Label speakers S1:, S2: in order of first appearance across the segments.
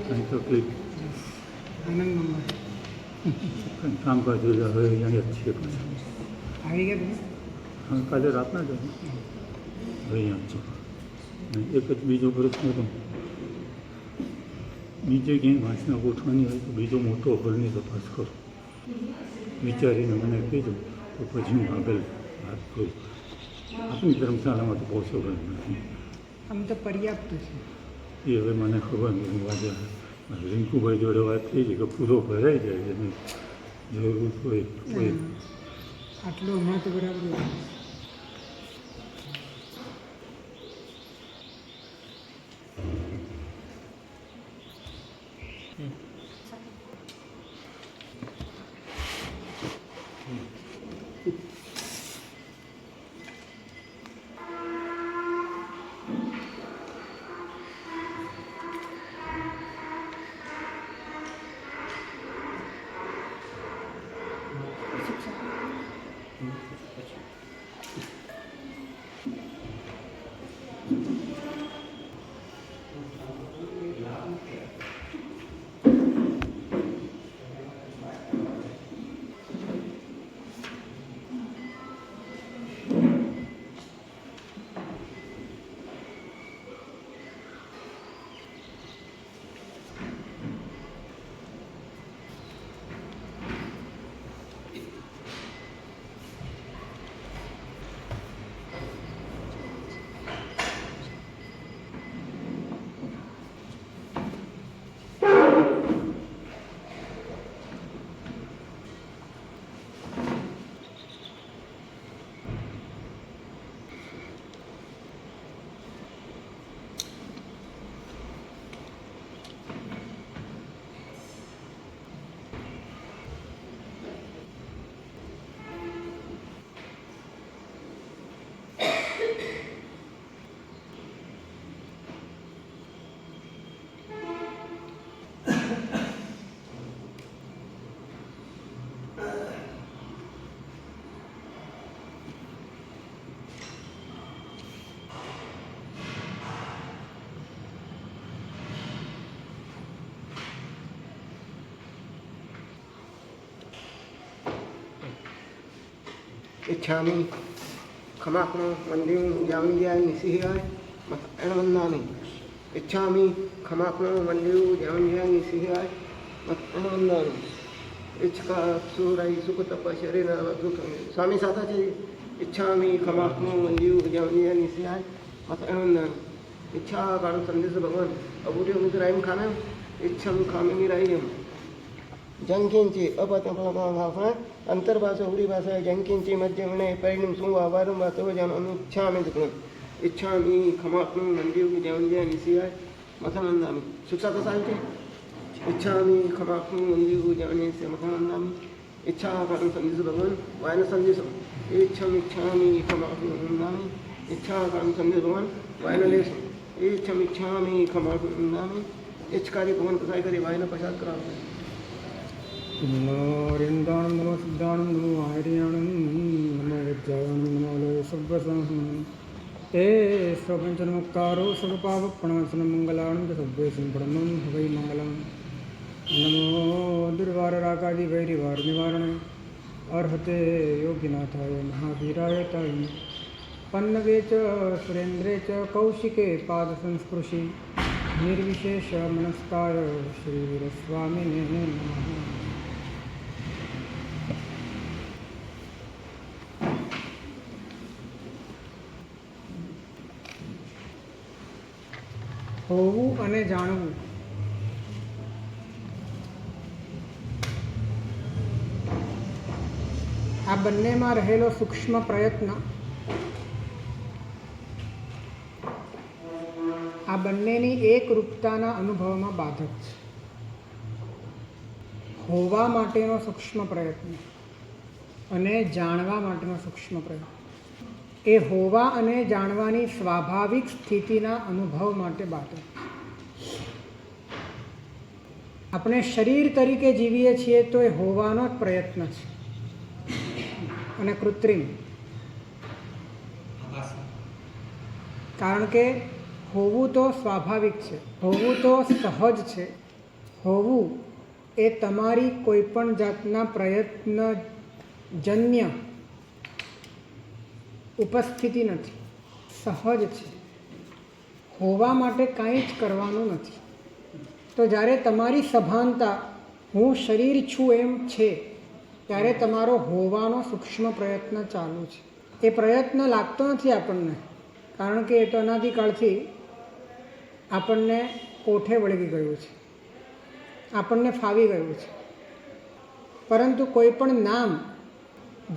S1: કંઈ તકલીફ
S2: આનંદમાં
S1: કંઈ કામકાજ હવે અહીંયા જ છીએ પાછા.
S2: આવી ગયા તમે?
S1: હા, કાલે રાતના જ હવે અહીંયા જ છે. અને એક જ બીજો પ્રશ્ન હતો, બીજે ક્યાંય વાંચના ગોઠવાની હોય તો બીજો મોટો હોલની તપાસ કરો, વિચારીને મને કહેજો તો પછી હું આગળ વાત કરું. આપણી ધર્મશાળામાં તો પોસિબલ નથી.
S2: આમ તો પર્યાપ્ત છે.
S1: એ હવે મને ખબર નથી. આજે રિંકુભાઈ જોડે વાત થઈ છે કે પૂરો ભરાઈ જાય છે, અને જરૂર હોય કોઈ
S2: આટલો હમણાં તો બરાબર
S3: इच्छामि खमाक्नो वन्दिं जामिन्याय निसिहाय मत्अणवन्नामि इच्छामि खमाक्नो वन्दिं जामिन्याय निसिहाय मत्अणवन्नामि इच्छका सूराई सुख तपश्चर्य दुःखं स्वामी साथाचे इच्छामि खमाक्नो वन्दिं जामिन्याय निसिहाय मत्अणवन्नामि इच्छा कारण संदेश भगवान अबूटे मुद्रायम खाना इच्छम खामिनी रायम जंकिंची अपतपलभाफा अंतर्भाषा उड़ी भाषा जंकिंची मध्यमने परिणम सुवा वारंवार तो जान अनुच्छामि दुखन इच्छामि खमात्म मंदिर की जावंजा निसियाय मथनंदामि शिक्षा तो साहित्य इच्छामि खमात्म मंदिर की जावंजा से मथनंदामि इच्छा कारण संदेश भगवान वायन संदेश इच्छामि खमात्म मंदामि इच्छा कारण संदेश भगवान वायन लेस इच्छामि खमात्म मंदामि इच्छकारी भगवान प्रसाद करे वायन प्रसाद करावे
S2: नमो रिंदाणं नमो सिद्धाणं नमो आर्याणं नमो विद्याणं नमो लयसर्वसंहं ते स्वपञ्चनमुक्कारो सर्वपापप्रणाशनं मङ्गलाणं च सर्वेषां परमं हवै मङ्गलं नमो दुर्वाररागादिवैरिवारनिवारणे अर्हते योगिनाथाय महावीराय ताय पन्नवे च सुरेन्द्रे च कौशिके पादसंस्पृशि निर्विशेषमनस्कार श्रीवीरस्वामिने नमः હોવું અને જાણવું આ બંનેમાં રહેલો સૂક્ષ્મ પ્રયત્ન આ બંનેની એકરૂપતાના અનુભવમાં બાધક છે. હોવા માટેનો સૂક્ષ્મ પ્રયત્ન અને જાણવા માટેનો સૂક્ષ્મ પ્રયત્ન એ હોવા અને જાણવાની સ્વાભાવિક સ્થિતિના અનુભવ માટે બાધક. આપણે શરીર તરીકે જીવીએ છીએ તો એ હોવાનો જ પ્રયત્ન છે અને કૃત્રિમ, કારણ કે હોવું તો સ્વાભાવિક છે, હોવું તો સહજ છે, હોવું એ તમારી કોઈપણ જાતના પ્રયત્નજન્ય ઉપસ્થિતિ નથી, સહજ છે. હોવા માટે કાંઈ જ કરવાનું નથી. તો જ્યારે તમારી સભાનતા હું શરીર છું એમ છે, ત્યારે તમારો હોવાનો સૂક્ષ્મ પ્રયત્ન ચાલુ છે. એ પ્રયત્ન લાગતો નથી આપણને, કારણ કે એ તો અનાદિકાળથી આપણને કોઠે વળગી ગયું છે, આપણને ફાવી ગયું છે. પરંતુ કોઈ પણ નામ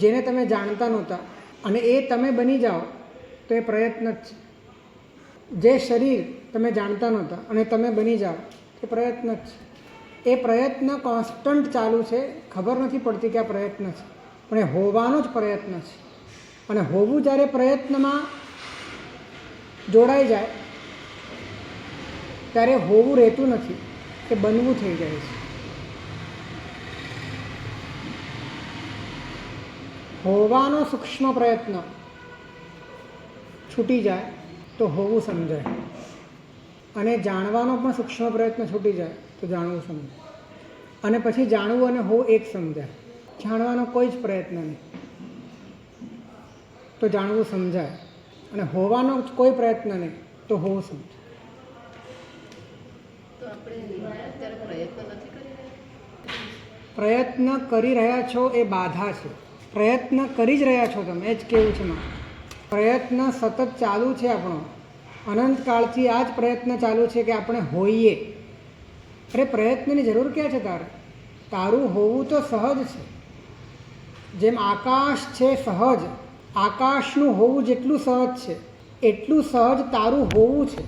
S2: જેને તમે જાણતા નહોતા અને એ તમે બની જાઓ તો એ પ્રયત્ન જ છે. જે શરીર તમે જાણતા નહોતા અને તમે બની જાઓ એ પ્રયત્ન જ છે. એ પ્રયત્ન કોન્સ્ટન્ટ ચાલુ છે. ખબર નથી પડતી કે આ પ્રયત્ન છે, પણ એ હોવાનો જ પ્રયત્ન છે. અને હોવું જ્યારે પ્રયત્નમાં જોડાઈ જાય ત્યારે હોવું રહેતું નથી, એ બનવું થઈ જાય છે. હોવાનો સૂક્ષ્મ પ્રયત્ન છૂટી જાય તો હોવું સમજાય, અને જાણવાનો પણ સૂક્ષ્મ પ્રયત્ન છૂટી જાય તો જાણવું સમજાય, અને પછી જાણવું અને હોવું એક સમજાય. જાણવાનો કોઈ જ પ્રયત્ન નહીં તો જાણવું સમજાય, અને હોવાનો કોઈ પ્રયત્ન નહીં તો હોવું સમજાય. પ્રયત્ન કરી રહ્યા છો એ બાધા છે. પ્રયત્ન કરી જ રહ્યા છો તમે, એ જ કેવું છે મારે. પ્રયત્ન સતત ચાલુ છે આપણો. અનંતકાળથી આ જ પ્રયત્ન ચાલુ છે કે આપણે હોઈએ. અરે પ્રયત્નની જરૂર ક્યાં છે તારે? તારું હોવું તો સહજ છે. જેમ આકાશ છે સહજ, આકાશનું હોવું જેટલું સહજ છે એટલું સહજ તારું હોવું છે.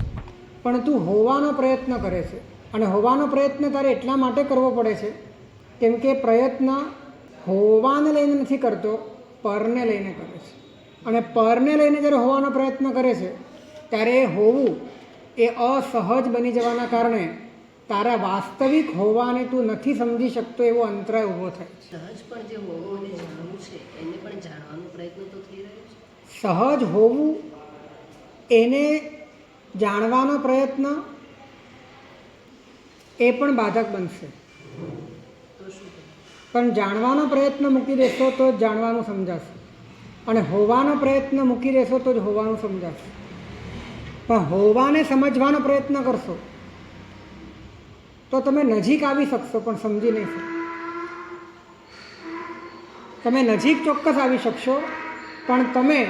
S2: પણ તું હોવાનો પ્રયત્ન કરે છે, અને હોવાનો પ્રયત્ન તારે એટલા માટે કરવો પડે છે કેમ કે પ્રયત્ન હોવાને લઈને નથી કરતો, પરને લઈને કરે છે. અને પરને લઈને જ્યારે હોવાનો પ્રયત્ન કરે છે ત્યારે એ હોવું એ અસહજ બની જવાના કારણે તારા વાસ્તવિક હોવાને તું નથી સમજી શકતો એવો અંતરાય ઊભો થાય છે.
S4: સહજ પણ જે હોવું અને જાણવું છે એને પણ જાણવાનો પ્રયત્ન તો થઈ રહ્યો છે.
S2: સહજ હોવું એને જાણવાનો પ્રયત્ન એ પણ બાધક બનશે. પણ જાણવાનો પ્રયત્ન મૂકી દેશો તો જ જાણવાનું સમજાશે, અને હોવાનો પ્રયત્ન મૂકી દેશો તો જ હોવાનું સમજાશે. પણ હોવાને સમજવાનો પ્રયત્ન કરશો તો તમે નજીક આવી શકશો પણ સમજી નહીં શકો. તમે નજીક ચોક્કસ આવી શકશો પણ તમે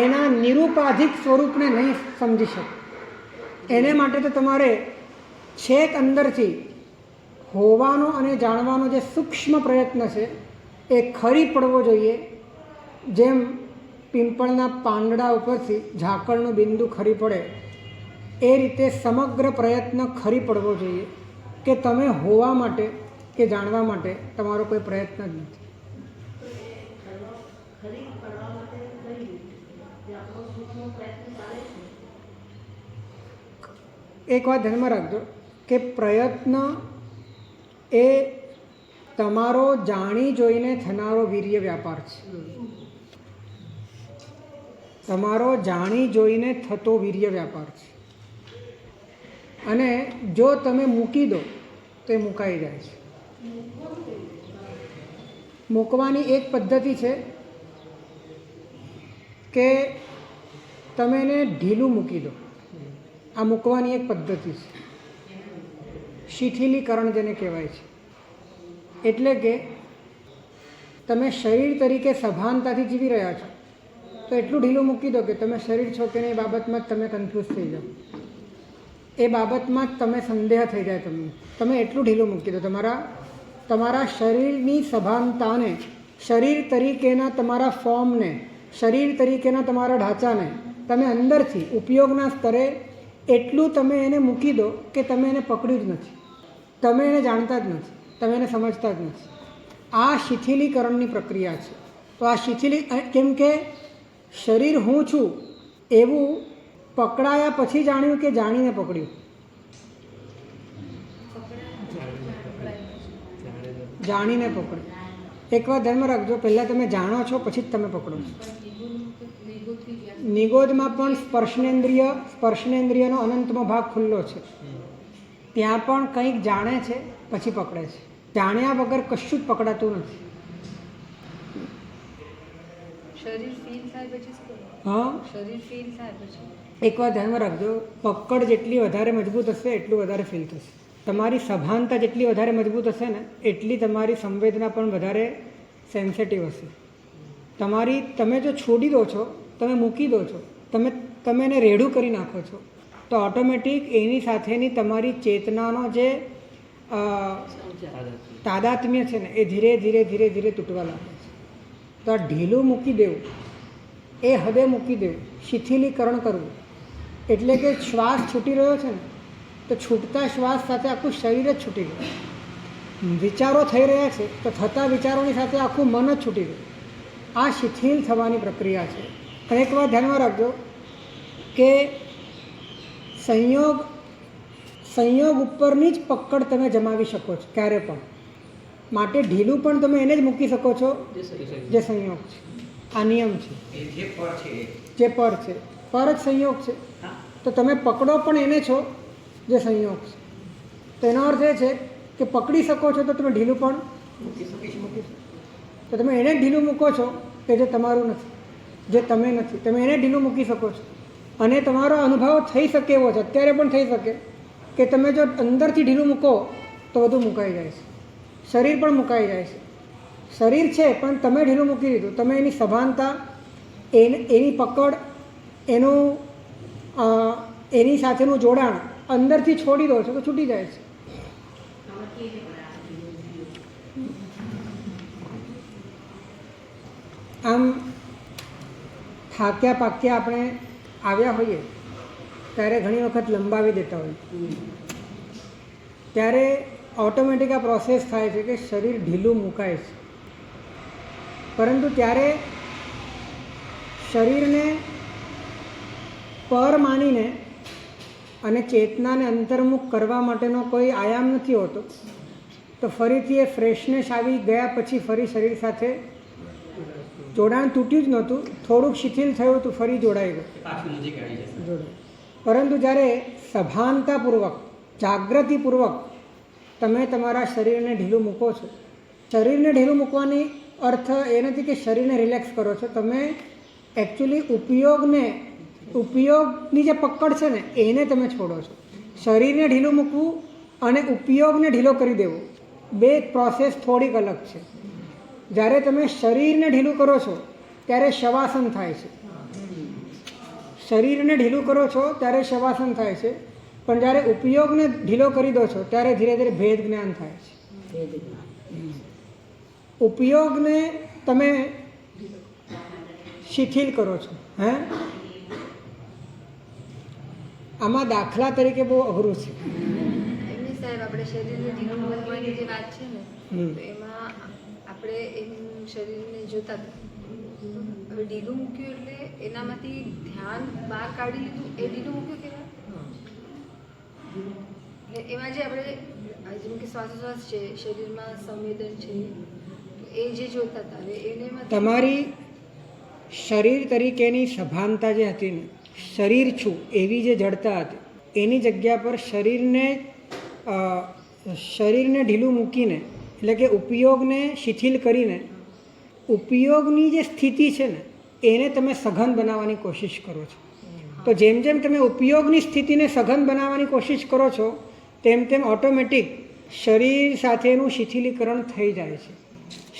S2: એના નિરૂપાધિક સ્વરૂપને નહીં સમજી શકો. એને માટે તો તમારે છેક અંદરથી હોવાનો અને જાણવાનો જે સૂક્ષ્મ પ્રયત્ન છે એ ખરી પડવો જોઈએ. જેમ પિંપળના પાંદડા ઉપરથી ઝાકળનું બિંદુ ખરી પડે એ રીતે સમગ્ર પ્રયત્ન ખરી પડવો જોઈએ કે તમે હોવા માટે કે જાણવા માટે તમારો કોઈ પ્રયત્ન જ નથી. એક વાત ધ્યાનમાં રાખજો કે પ્રયત્ન એ તમારો જાણી જોઈને થનારો વીર્ય વ્યાપાર છે. તમારો જાણી જોઈને થતો વીર્ય વ્યાપાર છે. અને જો તમે મૂકી દો તો એ મુકાઈ જાય છે. મૂકવાની એક પદ્ધતિ છે કે તમે એને ઢીલું મૂકી દો. આ મૂકવાની એક પદ્ધતિ છે. શિથિલીકરણ જેને કહેવાય છે. એટલે કે તમે શરીર તરીકે સભાનતાથી જીવી રહ્યા છો તો એટલું ઢીલું મૂકી દો કે તમે શરીર છો કે નહીં એ બાબતમાં જ તમે કન્ફ્યુઝ થઈ જાઓ. એ બાબતમાં જ તમે સંદેહ થઈ જાય તમને. તમે એટલું ઢીલું મૂકી દો. તમારા શરીરની સભાનતાને, શરીર તરીકેના તમારા ફોર્મને, શરીર તરીકેના તમારા ઢાંચાને તમે અંદરથી ઉપયોગના સ્તરે એટલું તમે એને મૂકી દો કે તમે એને પકડ્યું જ નથી, તમે એને જાણતા જ નથી, તમે એને સમજતા જ નથી. આ શિથિલીકરણની પ્રક્રિયા છે. તો આ કેમ કે શરીર હું છું એવું પકડાયા પછી જાણ્યું કે જાણીને પકડ્યું? જાણીને પકડ્યું. એક વાત ધ્યાનમાં રાખજો, પહેલાં તમે જાણો છો પછી જ તમે પકડો છો. નિગોદમાં પણ સ્પર્શનેન્દ્રિયનો અનંતમો ભાગ ખુલ્લો છે. ત્યાં પણ કંઈક જાણે છે પછી પકડે છે. જાણ્યા વગર કશું જ પકડાતું નથી.
S5: શરીર ફીલ થાય પછી શું કરવું?
S2: હા,
S5: શરીર ફીલ થાય પછી
S2: એક વાર ધ્યાનમાં રાખજો, પકડ જેટલી વધારે મજબૂત હશે એટલું વધારે ફીલ થશે. તમારી સભાનતા જેટલી વધારે મજબૂત હશે ને એટલી તમારી સંવેદના પણ વધારે સેન્સિટિવ હશે. તમે જો છોડી દો છો, તમે મૂકી દો છો, તમે એને રેડું કરી નાખો છો, તો ઓટોમેટિક એની સાથેની તમારી ચેતનાનો જે તાદાત્મ્ય છે ને એ ધીરે ધીરે ધીરે ધીરે તૂટવા લાગે છે. તો આ ઢીલું મૂકી દેવું, એ હદે મૂકી દેવું, શિથિલીકરણ કરવું, એટલે કે શ્વાસ છૂટી રહ્યો છે ને તો છૂટતા શ્વાસ સાથે આખું શરીર જ છૂટી ગયું. વિચારો થઈ રહ્યા છે તો થતા વિચારોની સાથે આખું મન જ છૂટી ગયું. આ શિથિલ થવાની પ્રક્રિયા છે. અને એક વાત ધ્યાનમાં રાખજો કે સંયોગ ઉપરની જ પકડ તમે જમાવી શકો છો ક્યારે પણ. માટે ઢીલું પણ તમે એને જ મૂકી શકો છો જે સંયોગ છે. આ નિયમ છે, જે પર છે. પર જ સંયોગ છે તો તમે પકડો પણ એને છો જે સંયોગ છે. તો એનો અર્થ એ છે કે પકડી શકો છો તો તમે ઢીલું પણ મૂકી શકો. તો તમે એને ઢીલું મૂકો છો કે જે તમારું નથી, જે તમે નથી, તમે એને ઢીલું મૂકી શકો છો. અને તમારો અનુભવ થઈ શકે એવો છે, અત્યારે પણ થઈ શકે કે તમે જો અંદરથી ઢીલું મૂકો તો બધું મુકાઈ જાય છે. શરીર પણ મુકાઈ જાય છે. શરીર છે પણ તમે ઢીલું મૂકી દીધું. તમે એની સભાનતા, એની પકડ, એની સાથેનું જોડાણ અંદરથી છોડી દો છો તો છૂટી જાય છે. આમ થાક્યા પાક્યા આપણે આવ્યા હોઈએ ત્યારે ઘણી વખત લંબાવી દેતા હોય, ત્યારે ઓટોમેટિક આ પ્રોસેસ થાય છે કે શરીર ઢીલું મુકાય છે. પરંતુ ત્યારે શરીરને પર માનીને અને ચેતનાને અંતર્મુખ કરવા માટેનો કોઈ આયામ નથી હોતો. તો ફરીથી એ ફ્રેશનેસ આવી ગયા પછી ફરી શરીર સાથે જોડાણ તૂટ્યું જ નહોતું, થોડુંક શિથિલ થયું તો ફરી જોડાઈ ગયું. પરંતુ જ્યારે સભાનતાપૂર્વક, જાગૃતિપૂર્વક તમે તમારા શરીરને ઢીલું મૂકો છો, શરીરને ઢીલું મૂકવાની અર્થ એ નથી કે શરીરને રિલેક્સ કરો છો, તમે એકચ્યુઅલી ઉપયોગની જે પકડ છે ને એને તમે છોડો છો. શરીરને ઢીલું મૂકવું અને ઉપયોગને ઢીલો કરી દેવો બે પ્રોસેસ થોડીક અલગ છે. જ્યારે તમે શરીરને ઢીલું કરો છો ત્યારે શવાસન થાય છે. શરીરને ઢીલું કરો છો ત્યારે શવાસન થાય છે, પણ જ્યારે ઉપયોગને ઢીલો કરી દો છો ત્યારે ધીરે ધીરે ભેદ જ્ઞાન થાય છે. ઉપયોગને તમે શિથિલ કરો છો. આમાં દાખલા તરીકે બહુ અઘરું છે.
S5: એમની સાહેબ આપણે શરીરને ઢીલું મૂકવાની જે વાત છે ને તો એમાં આપણે એમ શરીરને જોતા હતા. હવે ઢીલું મૂક્યું એટલે એનામાંથી ધ્યાન બહાર કાઢી લીધું, એ ઢીલું મૂક્યું કેવા? એમાં જે આપણે જેમ કે શ્વાસોશ્વાસ છે, શરીરમાં સંવેદન છે, એ જે જોતા હતા હવે એને
S2: તમારી શરીર તરીકેની સભાનતા જે હતી ને, શરીર છું એવી જે જડતા હતી એની જગ્યા પર શરીરને ઢીલું મૂકીને, એટલે કે ઉપયોગને શિથિલ કરીને ઉપયોગની જે સ્થિતિ છે ને એને તમે સઘન બનાવવાની કોશિશ કરો છો. તો જેમ જેમ તમે ઉપયોગની સ્થિતિને સઘન બનાવવાની કોશિશ કરો છો તેમ તેમ ઓટોમેટિક શરીર સાથેનું શિથિલીકરણ થઈ જાય છે.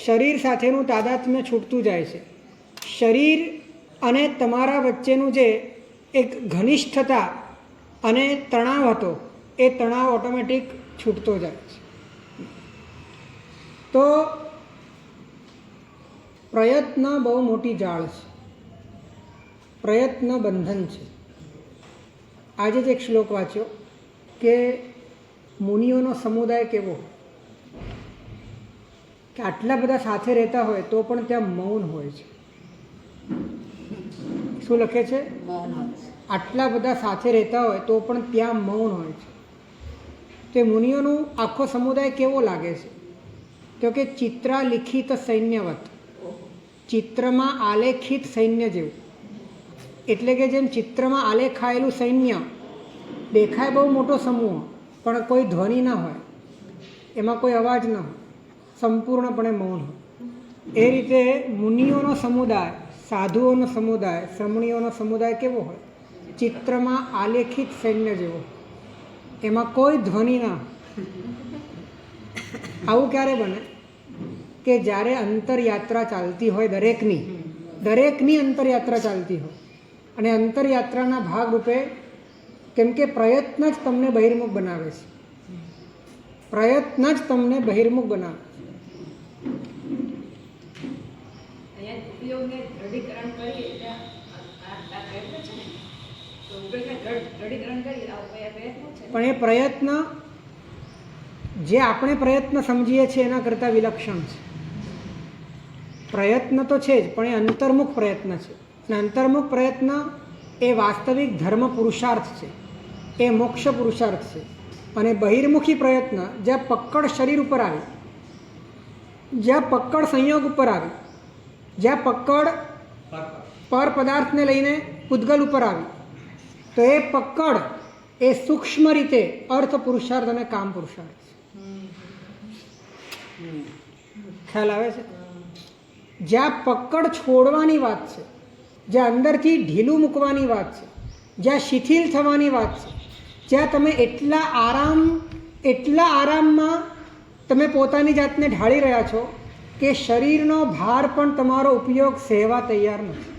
S2: શરીર સાથેનું તાદાત્મ્ય છૂટતું જાય છે. શરીર અને તમારા વચ્ચેનું જે એક ઘનિષ્ઠતા અને તણાવ હતો એ તણાવ ઓટોમેટિક છૂટતો જાય છે. તો પ્રયત્ન બહુ મોટી જાળ છે, પ્રયત્ન બંધન છે. આજે જ એક શ્લોક વાંચ્યો કે મુનિઓનો સમુદાય કેવો, કે આટલા બધા સાથે રહેતા હોય તો પણ ત્યાં મૌન હોય છે. શું લખે છે? આટલા બધા સાથે રહેતા હોય તો પણ ત્યાં મૌન હોય છે. તે મુનિઓનો આખો સમુદાય કેવો લાગે છે? તો કે ચિત્રાલિખિત સૈન્યવત, ચિત્રમાં આલેખિત સૈન્ય જેવું. એટલે કે જેમ ચિત્રમાં આલેખાયેલું સૈન્ય દેખાય બહુ મોટો સમૂહ, પણ કોઈ ધ્વનિ ના હોય, એમાં કોઈ અવાજ ન હોય, સંપૂર્ણપણે મૌન હોય. એ રીતે મુનિઓનો સમુદાય, સાધુઓનો સમુદાય, શ્રમણીઓનો સમુદાય કેવો હોય? ચિત્રમાં આલેખિત સૈન્ય જેવો, એમાં કોઈ ધ્વનિ ના હોય. આવું ક્યારે બને કે જ્યારે અંતરયાત્રા ચાલતી હોય, દરેકની અંતરયાત્રા ચાલતી હોય, અને અંતરયાત્રાના ભાગરૂપે, કેમ કે પ્રયત્ન જ તમને બહિર્મુખ બનાવે છે, પ્રયત્ન જ તમને બહિર્મુખ બનાવે છે.
S6: અહીંયા ઉપયોગને દ્રઢીકરણ કરીએ એટલે આ પ્રયત્ન છે ને, તો ઉપયોગને દ્રઢીકરણ કરીએ આ પ્રયત્ન છે.
S2: પણ એ પ્રયત્ન જે આપણે પ્રયત્ન સમજીએ છીએ એના કરતાં વિલક્ષણ છે. પ્રયત્ન તો છે જ, પણ એ અંતર્મુખ પ્રયત્ન છે. અને અંતર્મુખ પ્રયત્ન એ વાસ્તવિક ધર્મ પુરુષાર્થ છે, એ મોક્ષ પુરુષાર્થ છે. અને બહિર્મુખી પ્રયત્ન જ્યાં પકડ શરીર ઉપર આવી, જ્યાં પકડ સંયોગ ઉપર આવી, જ્યાં પકડ પર પદાર્થને લઈને પૂતગલ ઉપર આવી, તો એ પકડ એ સૂક્ષ્મ રીતે અર્થ પુરુષાર્થ અને કામ પુરુષાર્થ છે. ખ્યાલ આવે છે? જ્યાં પકડ છોડવાની વાત છે, જ્યાં અંદરથી ઢીલું મૂકવાની વાત છે, જ્યાં શિથિલ થવાની વાત છે, જ્યાં તમે એટલા આરામમાં તમે પોતાની જાતને ઢાળી રહ્યા છો કે શરીરનો ભાર પણ તમારો ઉપયોગ સહેવા તૈયાર નથી.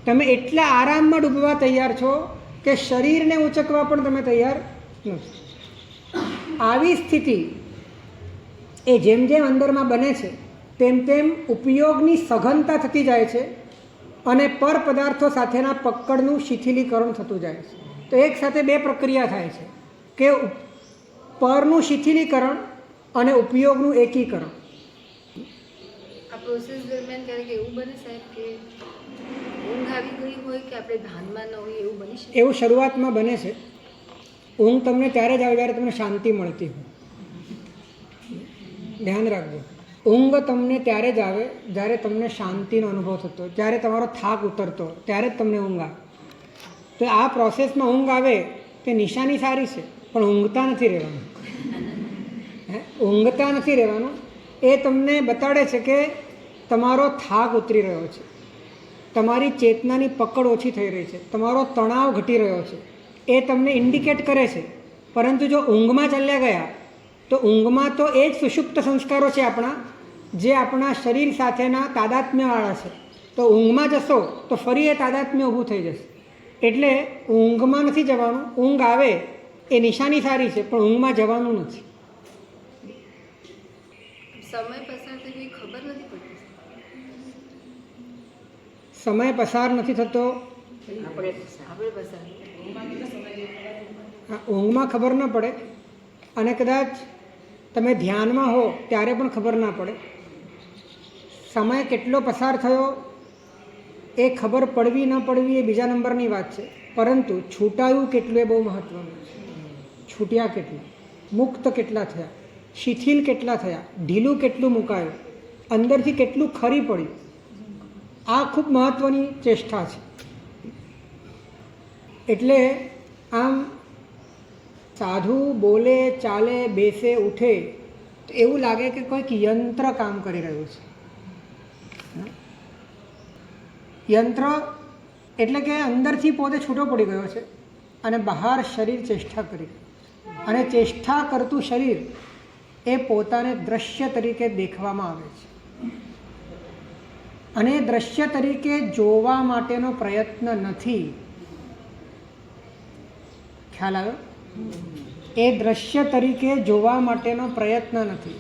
S2: તમે એટલા આરામમાં ડૂબવા તૈયાર છો કે શરીરને ઉંચકવા પણ તમે તૈયાર નથી. આવી સ્થિતિ એ જેમ જેમ અંદરમાં બને છે તેમ તેમ ઉપયોગની સઘનતા થતી જાય છે અને પર પદાર્થો સાથેના પકડનું શિથિલીકરણ થતું જાય છે. તો એક સાથે બે પ્રક્રિયા થાય છે કે પરનું શિથિલીકરણ અને ઉપયોગનું એકીકરણ.
S5: આ પ્રોસેસ દરમિયાન ક્યારેક એવું બને સાહેબ કે ઊંઘ આવી ગઈ હોય કે આપણે ભાનમાં ન હોય, એવું બની શકે?
S2: એવું શરૂઆતમાં બને છે. ઊંઘ તમને ત્યારે જ આવે જ્યારે તમને શાંતિ મળતી હોય. ધ્યાન રાખજો, ઊંઘ તમને ત્યારે જ આવે જ્યારે તમને શાંતિનો અનુભવ થતો, જ્યારે તમારો થાક ઉતરતો, ત્યારે જ તમને ઊંઘ આવે. તો આ પ્રોસેસમાં ઊંઘ આવે તે નિશાની સારી છે, પણ ઊંઘતા નથી રહેવાનું. ઊંઘતા નથી રહેવાનું એ તમને બતાડે છે કે તમારો થાક ઉતરી રહ્યો છે, તમારી ચેતનાની પકડ ઓછી થઈ રહી છે, તમારો તણાવ ઘટી રહ્યો છે, એ તમને ઇન્ડિકેટ કરે છે. પરંતુ જો ઊંઘમાં ચાલ્યા ગયા તો ઊંઘમાં તો એ જ સુષુપ્ત સંસ્કારો છે આપણા, જે આપણા શરીર સાથેના તાદાત્મ્યવાળા છે. તો ઊંઘમાં જશો તો ફરી એ તાદાત્મ્ય ઊભું થઈ જશે. એટલે ઊંઘમાં નથી જવાનું. ઊંઘ આવે એ નિશાની સારી છે, પણ ઊંઘમાં જવાનું નથી.
S5: સમય પસાર થઈ ગઈ ખબર નથી પડતી.
S2: સમય પસાર નથી થતો,
S4: આપણે પસાર
S2: ઊંઘમાં ખબર ન પડે, અને કદાચ તમે ધ્યાનમાં હો ત્યારે પણ ખબર ના પડે. સમય કેટલો પસાર થયો એ ખબર પડવી ન પડવી એ બીજા નંબરની વાત છે, પરંતુ છૂટાયું કેટલું એ બહુ મહત્ત્વનું છે. છૂટ્યા કેટલા, મુક્ત કેટલા થયા, શિથિલ કેટલા થયા, ઢીલું કેટલું મુકાયું, અંદરથી કેટલું ખરી પડ્યું, આ ખૂબ મહત્ત્વની ચેષ્ટા છે. એટલે આમ સાધુ બોલે, ચાલે, બેસે, ઉઠે તો એવું લાગે કે કોઈક યંત્ર કામ કરી રહ્યું છે. યંત્ર એટલે કે અંદરથી પોતે છૂટો પડી ગયો છે અને બહાર શરીર ચેષ્ટા કરી રહ્યું છે. અને ચેષ્ટા કરતું શરીર એ પોતાને દ્રશ્ય તરીકે દેખવામાં આવે છે, અને દ્રશ્ય તરીકે જોવા માટેનો પ્રયત્ન નથી. ખ્યાલ આવ્યો? એ દ્રશ્ય તરીકે જોવા માટેનો પ્રયત્ન નથી.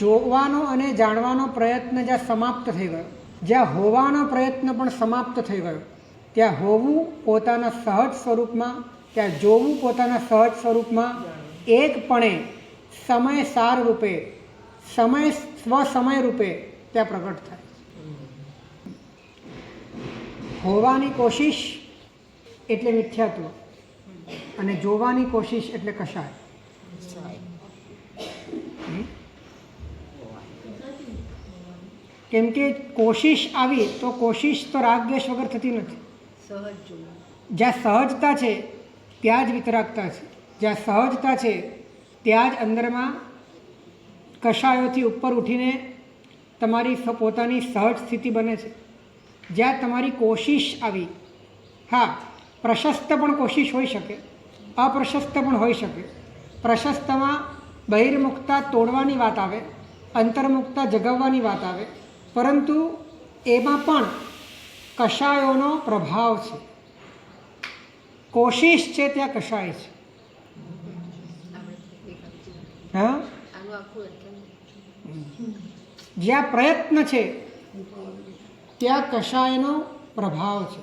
S2: જોવાનો અને જાણવાનો પ્રયત્ન જ્યાં સમાપ્ત થઈ ગયો, જ્યાં હોવાનો પ્રયત્ન પણ સમાપ્ત થઈ ગયો, ત્યાં હોવું પોતાના સહજ સ્વરૂપમાં, ત્યાં જોવું પોતાના સહજ સ્વરૂપમાં એકપણે સમય સાર રૂપે, સમય સ્વસમય રૂપે ત્યાં પ્રગટ થાય. હોવાની કોશિશ એટલે મિથ્યાત્વ, અને જોવાની કોશિશ એટલે કશાય. કેમ કે કોશિશ આવી તો કોશિશ તો રાગ દ્વેષ વગર થતી નથી.
S4: સહજ જોવું.
S2: જ્યાં સહજતા છે ત્યાં જ વિતરાગતા છે. જ્યાં સહજતા છે ત્યાં જ અંદરમાં કશાયોથી ઉપર ઉઠીને તમારી પોતાની સહજ સ્થિતિ બને છે. જ્યાં તમારી કોશિશ આવી, હા, પ્રશસ્ત પણ કોશિશ હોઈ શકે, અપ્રશસ્ત પણ હોઈ શકે. પ્રશસ્તમાં બહિર્મુખતા તોડવાની વાત આવે, અંતર્મુખતા જગાવવાની વાત આવે, પરંતુ એમાં પણ કશાયોનો પ્રભાવ છે. કોશિશ છે ત્યાં કશાય છે. હા,
S5: આનું આખું એટલે
S2: જ્યાં પ્રયત્ન છે ત્યાં કશાયનો પ્રભાવ છે.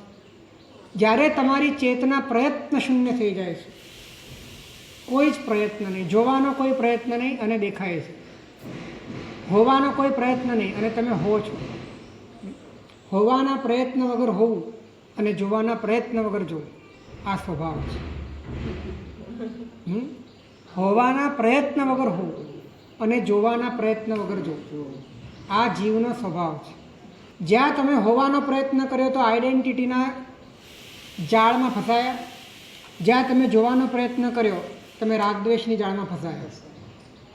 S2: જ્યારે તમારી ચેતના પ્રયત્ન શૂન્ય થઈ જાય છે, કોઈ જ પ્રયત્ન નહીં, જોવાનો કોઈ પ્રયત્ન નહીં અને દેખાય છે, હોવાનો કોઈ પ્રયત્ન નહીં અને તમે હો છો, હોવાના પ્રયત્ન વગર હોવું અને જોવાના પ્રયત્ન વગર જોવું, આ સ્વભાવ છે. હોવાના પ્રયત્ન વગર હોવું અને જોવાના પ્રયત્ન વગર જોવું, આ જીવનો સ્વભાવ છે. જ્યાં તમે હોવાનો પ્રયત્ન કર્યો તો આઈડેન્ટિટીના જાળમાં ફસાયા, જ્યાં તમે જોવાનો પ્રયત્ન કર્યો તમે રાગદ્વેષની જાળમાં ફસાયા.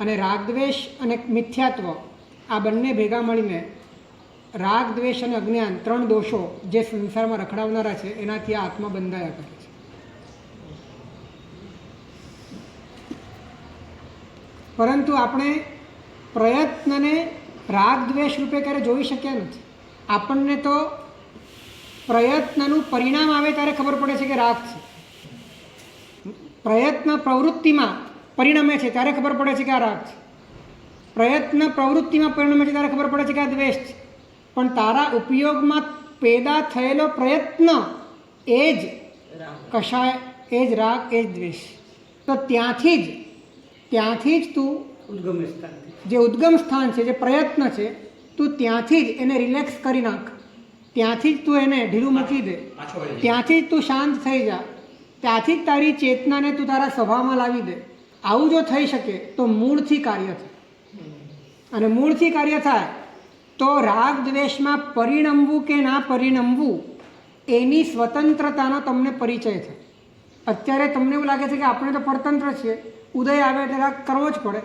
S2: અને રાગદ્વેષ અને મિથ્યાત્વ આ બંને ભેગા મળીને રાગ, દ્વેષ અને અજ્ઞાન 3 દોષો જે સંસારમાં રખડાવનારા છે એનાથી આ આત્મા બંધાયા કરે છે. પરંતુ આપણે પ્રયત્નને રાગ દ્વેષ રૂપે ક્યારે જોઈ શક્યા નથી. આપણને તો પ્રયત્નનું પરિણામ આવે ત્યારે ખબર પડે છે કે રાગ છે. પ્રયત્ન પ્રવૃત્તિમાં પરિણમે છે ત્યારે ખબર પડે છે કે આ રાગ છે. પ્રયત્ન પ્રવૃત્તિમાં પરિણમે છે ત્યારે ખબર પડે છે કે આ દ્વેષ છે. પણ તારા ઉપયોગમાં પેદા થયેલો પ્રયત્ન એ જ કશાય, એ જ રાગ, એ જ દ્વેષ. તો ત્યાંથી જ તું જે ઉદ્ગમ સ્થાન છે, જે પ્રયત્ન છે, તું ત્યાંથી જ એને રિલેક્સ કરી નાખ, ત્યાંથી જ તું એને ઢીલું મૂકી દે, ત્યાંથી જ તું શાંત થઈ જા, ત્યાંથી જ તારી ચેતનાને તું તારા સ્વભાવમાં લાવી દે. આવું જો થઈ શકે તો મૂળથી કાર્ય થાય. અને મૂળથી કાર્ય થાય તો રાગ દ્વેષમાં પરિણમવું કે ના પરિણમવું એની સ્વતંત્રતાનો તમને પરિચય થાય. અત્યારે તમને એવું લાગે છે કે આપણે તો પરતંત્ર છીએ, ઉદય આવે એટલે રાગ કરવો જ પડે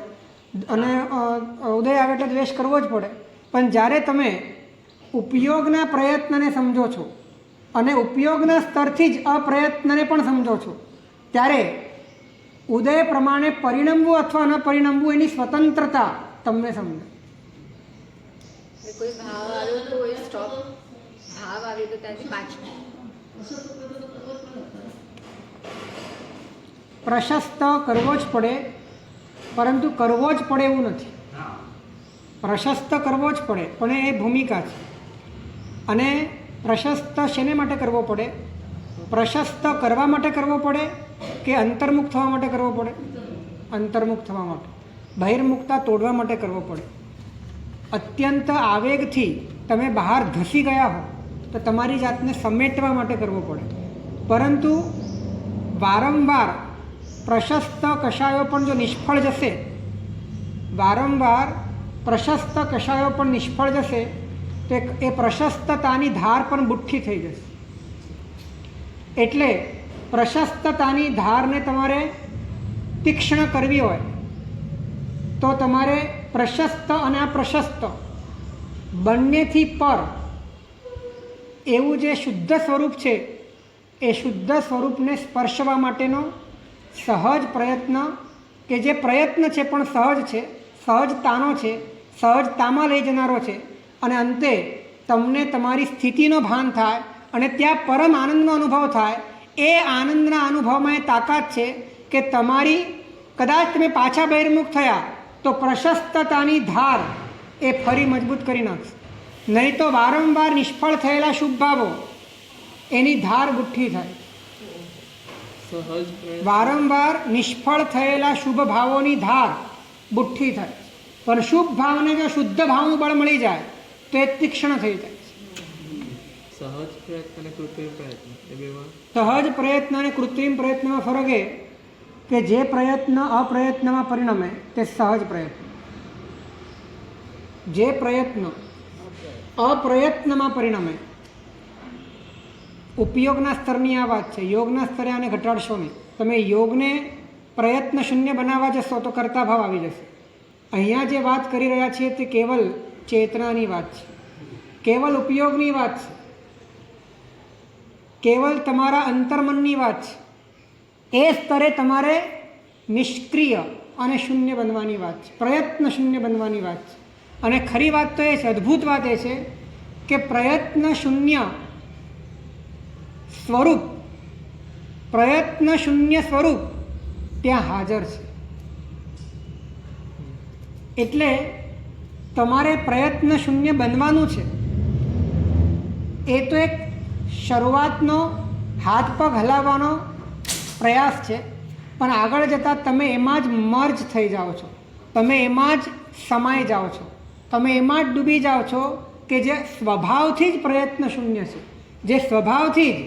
S2: અને ઉદય આવે એટલે દ્વેષ કરવો જ પડે. પણ જ્યારે તમે ઉપયોગના પ્રયત્નને સમજો છો અને ઉપયોગના સ્તરથી જ અપ્રયત્નને પણ સમજો છો ત્યારે ઉદય પ્રમાણે પરિણમવું અથવા ન પરિણમવું એની સ્વતંત્રતા તમને સમજાય.
S5: કોઈ ભાવ આવ્યો તો એ સ્ટોપ, ભાવ આવ્યો તો ત્યાંથી પાછું.
S2: પ્રશસ્ત કરવો જ પડે, પરંતુ કરવો જ પડે એવું નથી. પ્રશસ્ત કરવો જ પડે પણ એ ભૂમિકા છે. અને પ્રશસ્ત શેને માટે કરવો પડે? પ્રશસ્ત કરવા માટે કરવો પડે કે અંતર્મુખ થવા માટે કરવો પડે? અંતર્મુખ થવા માટે. બહિર્મુખતા તોડવા માટે કરવો પડે. અત્યંત આવેગથી તમે બહાર ધસી ગયા હો તો તમારી જાતને સમેટવા માટે કરવો પડે. પરંતુ વારંવાર પ્રશસ્ત કશાયો પણ જો નિષ્ફળ જશે, વારંવાર પ્રશસ્ત કશાયો પણ નિષ્ફળ જશે તો એ પ્રશસ્તતાની ધાર પણ બુઠ્ઠી થઈ જશે. એટલે પ્રશસ્તતાની ધારને તમારે તીક્ષ્ણ કરવી હોય તો તમારે પ્રશસ્ત અને અપ્રશસ્ત બંનેથી પર એવું જે શુદ્ધ સ્વરૂપ છે એ શુદ્ધ સ્વરૂપને સ્પર્શવા માટેનો સહજ પ્રયત્ન, કે જે પ્રયત્ન છે પણ સહજ છે, સહજતાનો છે, સહજતામાં લઈ જનારો છે, અને અંતે તમને તમારી સ્થિતિનો ભાન થાય અને ત્યાં પરમ આનંદનો અનુભવ થાય. એ આનંદના અનુભવમાં એ તાકાત છે કે તમારી કદાચ તમે પાછા બહિર્મુખ થયા તો પ્રશસ્તતાની ધાર એ ફરી મજબૂત કરી નાખશે. નહીં તો વારંવાર નિષ્ફળ થયેલા શુભ ભાવો એની ધાર બુઠ્ઠી થાય. વારંવાર નિષ્ફળ થયેલા શુભ ભાવોની ધાર બુઠ્ઠી થાય. પણ શુભ ભાવને જો શુદ્ધ ભાવનું બળ મળી જાય તો એ તીક્ષ્ણ થઈ જાય.
S7: સહજ પ્રયત્ન અને કૃત્રિમ પ્રયત્ન એ બેમાં
S2: સહજ પ્રયત્ન અને કૃત્રિમ પ્રયત્નમાં ફરક એ કે જે પ્રયત્ન અપ્રયત્નમાં પરિણમે તે સહજ પ્રયત્ન. જે પ્રયત્ન અપ્રયત્નમાં પરિણમે, ઉપયોગના સ્તરની આ વાત છે, યોગના સ્તરે આને ઘટાડશો નહીં. તમે યોગને પ્રયત્ન શૂન્ય બનાવવા જશો તો કરતા ભાવ આવી જશે. અહીંયા જે વાત કરી રહ્યા છીએ તે કેવલ ચેતનાની વાત છે, કેવલ ઉપયોગની વાત છે, કેવલ તમારા અંતર્મનની વાત છે. એ સ્તરે તમારે નિષ્ક્રિય અને શૂન્ય બનવાની વાત છે, પ્રયત્ન શૂન્ય બનવાની વાત છે. અને ખરી વાત તો એ છે, અદ્ભુત વાત એ છે કે પ્રયત્ન શૂન્ય સ્વરૂપ, પ્રયત્ન શૂન્ય સ્વરૂપ ત્યાં હાજર છે. એટલે તમારે પ્રયત્ન શૂન્ય બનવાનું છે. એ તો એક શરૂઆતનો હાથ પગ હલાવવાનો પ્રયાસ છે, પણ આગળ જતાં તમે એમાં જ મર્જ થઈ જાઓ છો, તમે એમાં જ સમાઈ જાઓ છો, તમે એમાં જ ડૂબી જાઓ છો કે જે સ્વભાવથી જ પ્રયત્ન શૂન્ય છે, જે સ્વભાવથી જ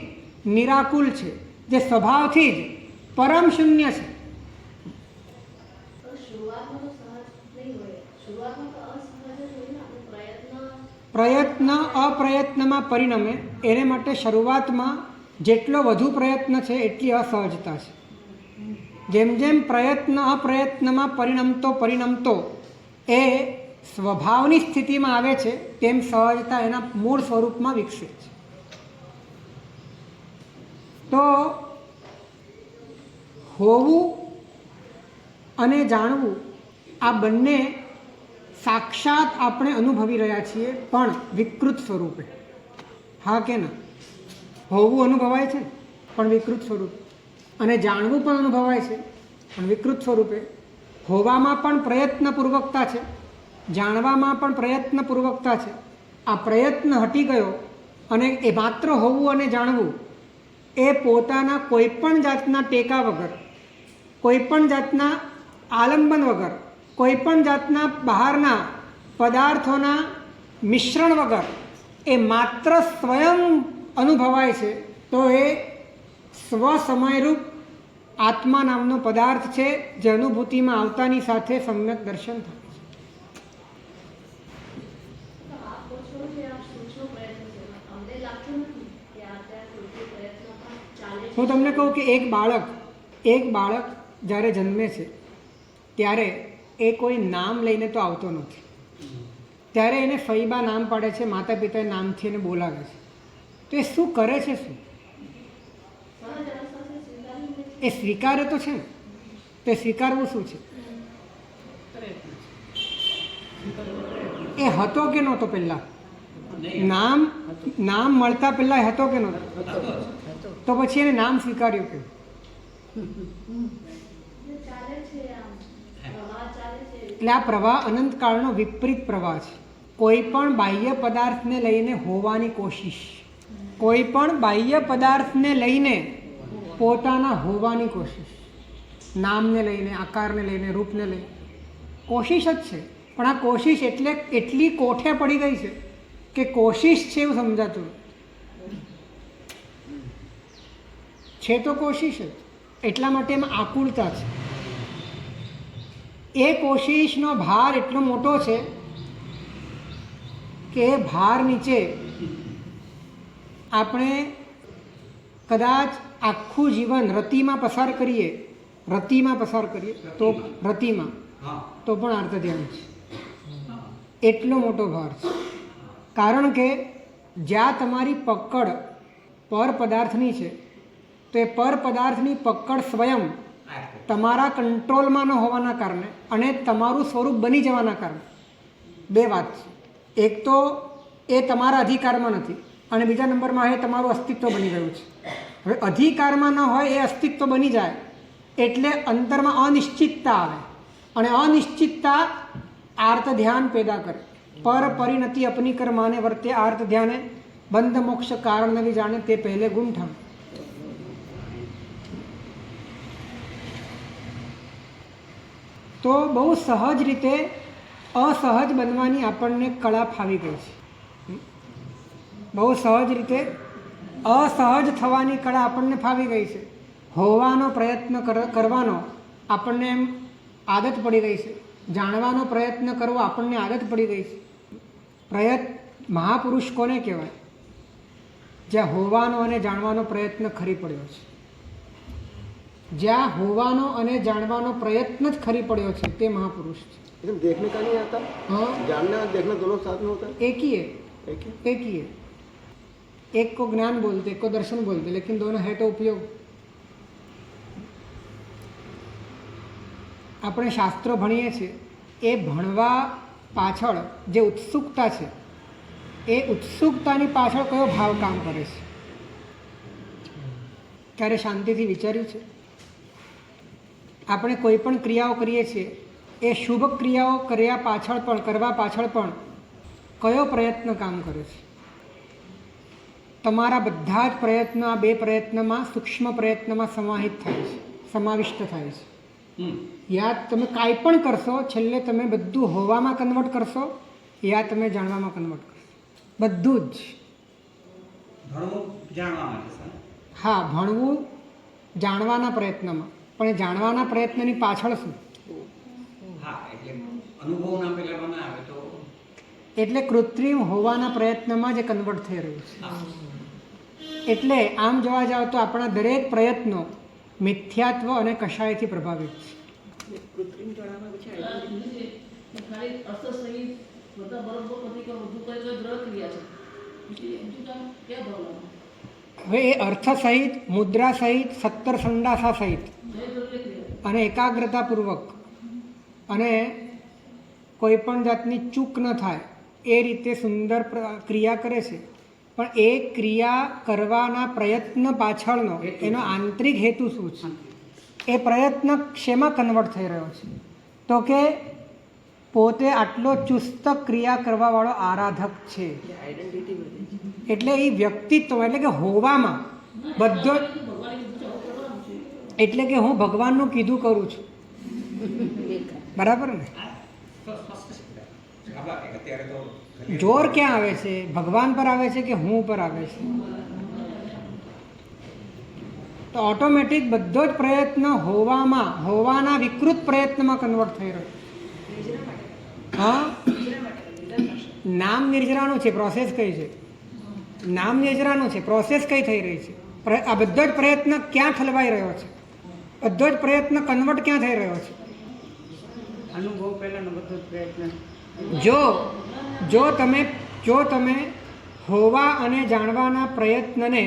S2: નિરાકુલ છે, જે સ્વભાવથી જ પરમ શૂન્ય છે. પ્રયત્ન અપ્રયત્નમાં પરિણમે. એને માટે શરૂઆતમાં જેટલો વધુ પ્રયત્ન છે એટલી અસહજતા છે. જેમ જેમ પ્રયત્ન અપ્રયત્નમાં પરિણમતો એ સ્વભાવની સ્થિતિમાં આવે છે તેમ સહજતા એના મૂળ સ્વરૂપમાં વિકસે છે. તો હોવું અને જાણવું આ બંને સાક્ષાત આપણે અનુભવી રહ્યા છીએ, પણ વિકૃત સ્વરૂપે. હા કે ના? હોવું અનુભવાય છે પણ વિકૃત સ્વરૂપે, અને જાણવું પણ અનુભવાય છે પણ વિકૃત સ્વરૂપે. હોવામાં પણ પ્રયત્નપૂર્વકતા છે, જાણવામાં પણ પ્રયત્નપૂર્વકતા છે. આ પ્રયત્ન હટી ગયો અને એ માત્ર હોવું અને જાણવું એ પોતાના કોઈપણ જાતના ટેકા વગર, કોઈપણ જાતના આલંબન વગર, કોઈપણ જાતના બહારના પદાર્થોના મિશ્રણ વગર એ માત્ર સ્વયં અનુભવાય છે. તો એ સ્વસમયરૂપ આત્મા નામનો પદાર્થ છે, જે અનુભૂતિમાં આવતાની સાથે સમ્યક દર્શન થાય છે. હું તમને કહું કે એક બાળક જ્યારે જન્મે છે ત્યારે એ કોઈ નામ લઈને તો આવતો નથી. ત્યારે એને ફઈબા નામ પાડે છે, માતા પિતાએ નામથી એને બોલાવે છે. તો એ શું કરે છે? શું એ સ્વીકારે તો છે ને? તો એ સ્વીકારવું શું છે? એ હતો કે નહોતો પહેલાં? નામ મળતા પહેલાં એ હતો કે નહોતો? તો પછી એને નામ સ્વીકાર્યું કે? એટલે આ પ્રવાહ અનંતકાળનો વિપરીત પ્રવાહ છે. કોઈ પણ બાહ્ય પદાર્થને લઈને હોવાની કોશિશ, કોઈ પણ બાહ્ય પદાર્થને લઈને પોતાના હોવાની કોશિશ, નામને લઈને, આકારને લઈને, રૂપને લઈને કોશિશ જ છે. પણ આ કોશિશ એટલી કોઠે પડી ગઈ છે કે કોશિશ છે એવું સમજાતું છે તો કોશિશ જ. એટલા માટે એમાં આકુળતા છે. એ કોશિશનો ભાર એટલો મોટો છે કે એ ભાર નીચે આપણે કદાચ આખું જીવન રતિમાં પસાર કરીએ તો પણ અર્થ ધ્યાન છે. એટલો મોટો ભાર છે. કારણ કે જ્યાં તમારી પકડ પર પદાર્થની છે તો એ પર પદાર્થની પકડ સ્વયં તમારા કંટ્રોલમાં ન હોવાના કારણે અને તમારું સ્વરૂપ બની જવાના કારણે બે વાત છે. એક તો એ તમારા અધિકારમાં નથી, અને બીજા નંબરમાં એ તમારું અસ્તિત્વ બની ગયું છે. હવે અધિકારમાં ન હોય એ અસ્તિત્વ બની જાય એટલે અંતરમાં અનિશ્ચિતતા આવે, અને અનિશ્ચિતતા આર્ત ધ્યાન પેદા કરે. પર પરિણતિ અપની કર માને વર્તે આર્ત ધ્યાને, બંધ મોક્ષ કારણ નવી જાણે તે પહેલે ગુણ ઠાણે. તો બહુ સહજ રીતે અસહજ બનવાની આપણને કળા ફાવી ગઈ છે. બહુ સહજ રીતે અસહજ થવાની કળા આપણને ફાવી ગઈ છે. હોવાનો પ્રયત્ન કરવાનો આપણને એમ આદત પડી ગઈ છે. જાણવાનો પ્રયત્ન કરવો આપણને આદત પડી ગઈ છે. મહાપુરુષ કોને કહેવાય? જ્યાં હોવાનો અને જાણવાનો પ્રયત્ન ખરી પડ્યો છે. જ્યાં હોવાનો અને જાણવાનો પ્રયત્ન જ ખરી પડ્યો છે તે મહાપુરુષ છે.
S3: लेकिन देखने का नहीं आता,
S2: हाँ,
S3: जानना और देखना दोनों साथ में होता है.
S2: एक ही है,
S3: एक ही.
S2: एक ही है. एक को ज्ञान बोलते, एक को दर्शन बोलते, लेकिन दोनों है तो उपयोग. આપણે શાસ્ત્રો ભણીએ છીએ એ ભણવા પાછળ જે ઉત્સુકતા છે એ ઉત્સુકતાની પાછળ કયો ભાવ કામ કરે છે? ક્યારે શાંતિથી વિચાર્યું છે? આપણે કોઈ પણ ક્રિયાઓ કરીએ છીએ એ શુભ ક્રિયાઓ કરવા પાછળ પણ કયો પ્રયત્ન કામ કરે છે? તમારા બધા જ પ્રયત્નો આ બે પ્રયત્નમાં સૂક્ષ્મ પ્રયત્નમાં સમાવિષ્ટ થાય છે. યા તમે કાંઈ પણ કરશો છેલ્લે તમે બધું હોવામાં કન્વર્ટ કરશો યા તમે જાણવામાં કન્વર્ટ કરશો, બધું જ. હા, ભણવું જાણવાના પ્રયત્નમાં, પણ એ જાણવાના પ્રયત્નની પાછળ શું? એટલે કૃત્રિમ હોવાના પ્રયત્નમાં જે કન્વર્ટ થઈ રહ્યું છે. એટલે આમ જોવા જાવ તો આપણા દરેક પ્રયત્નો મિથ્યાત્વ અને કષાયથી પ્રભાવિત છે.
S6: કૃત્રિમ જણાવવા પછી ખાલી અર્થ સહિત બધા બરોબર નથી કે બધું કઈ દ્રઢ ક્રિયા છે. ક્યાં ભાવ
S2: હવે એ અર્થ સહિત, મુદ્રા સહિત, 17 સંડાસા સહિત અને એકાગ્રતાપૂર્વક અને કોઈ પણ જાતની ચૂક ન થાય એ રીતે સુંદર ક્રિયા કરે છે. પણ એ ક્રિયા કરવાના પ્રયત્ન પાછળનો એનો આંતરિક હેતુ શું છે? એ પ્રયત્ન શેમાં કન્વર્ટ થઈ રહ્યો છે? તો કે પોતે આટલો ચુસ્ત ક્રિયા કરવાવાળો આરાધક છે. એટલે એ વ્યક્તિત્વ એટલે કે હોવામાં બધો એટલે કે હું ભગવાનનું કીધું કરું છું. બરાબર ને? જોર ક્યાં આવે છે? ભગવાન પર આવે છે કે હું પર આવે છે? તો ઓટોમેટિક બધો જ પ્રયત્ન હોવાના વિકૃત પ્રયત્નમાં કન્વર્ટ થઈ રહ્યો. હા, નામ નિર્જરાનું છે, પ્રોસેસ કઈ છે? નામ નિર્જરાનું છે, પ્રોસેસ કઈ થઈ રહી છે? આ બધો જ પ્રયત્ન ક્યાં ઠલવાઈ રહ્યો છે? બધો જ પ્રયત્ન કન્વર્ટ ક્યાં થઈ રહ્યો છે?
S8: અનુભવ પહેલાનો બધો જ પ્રયત્ન.
S2: જો તમે હોવા અને જાણવાના પ્રયત્નને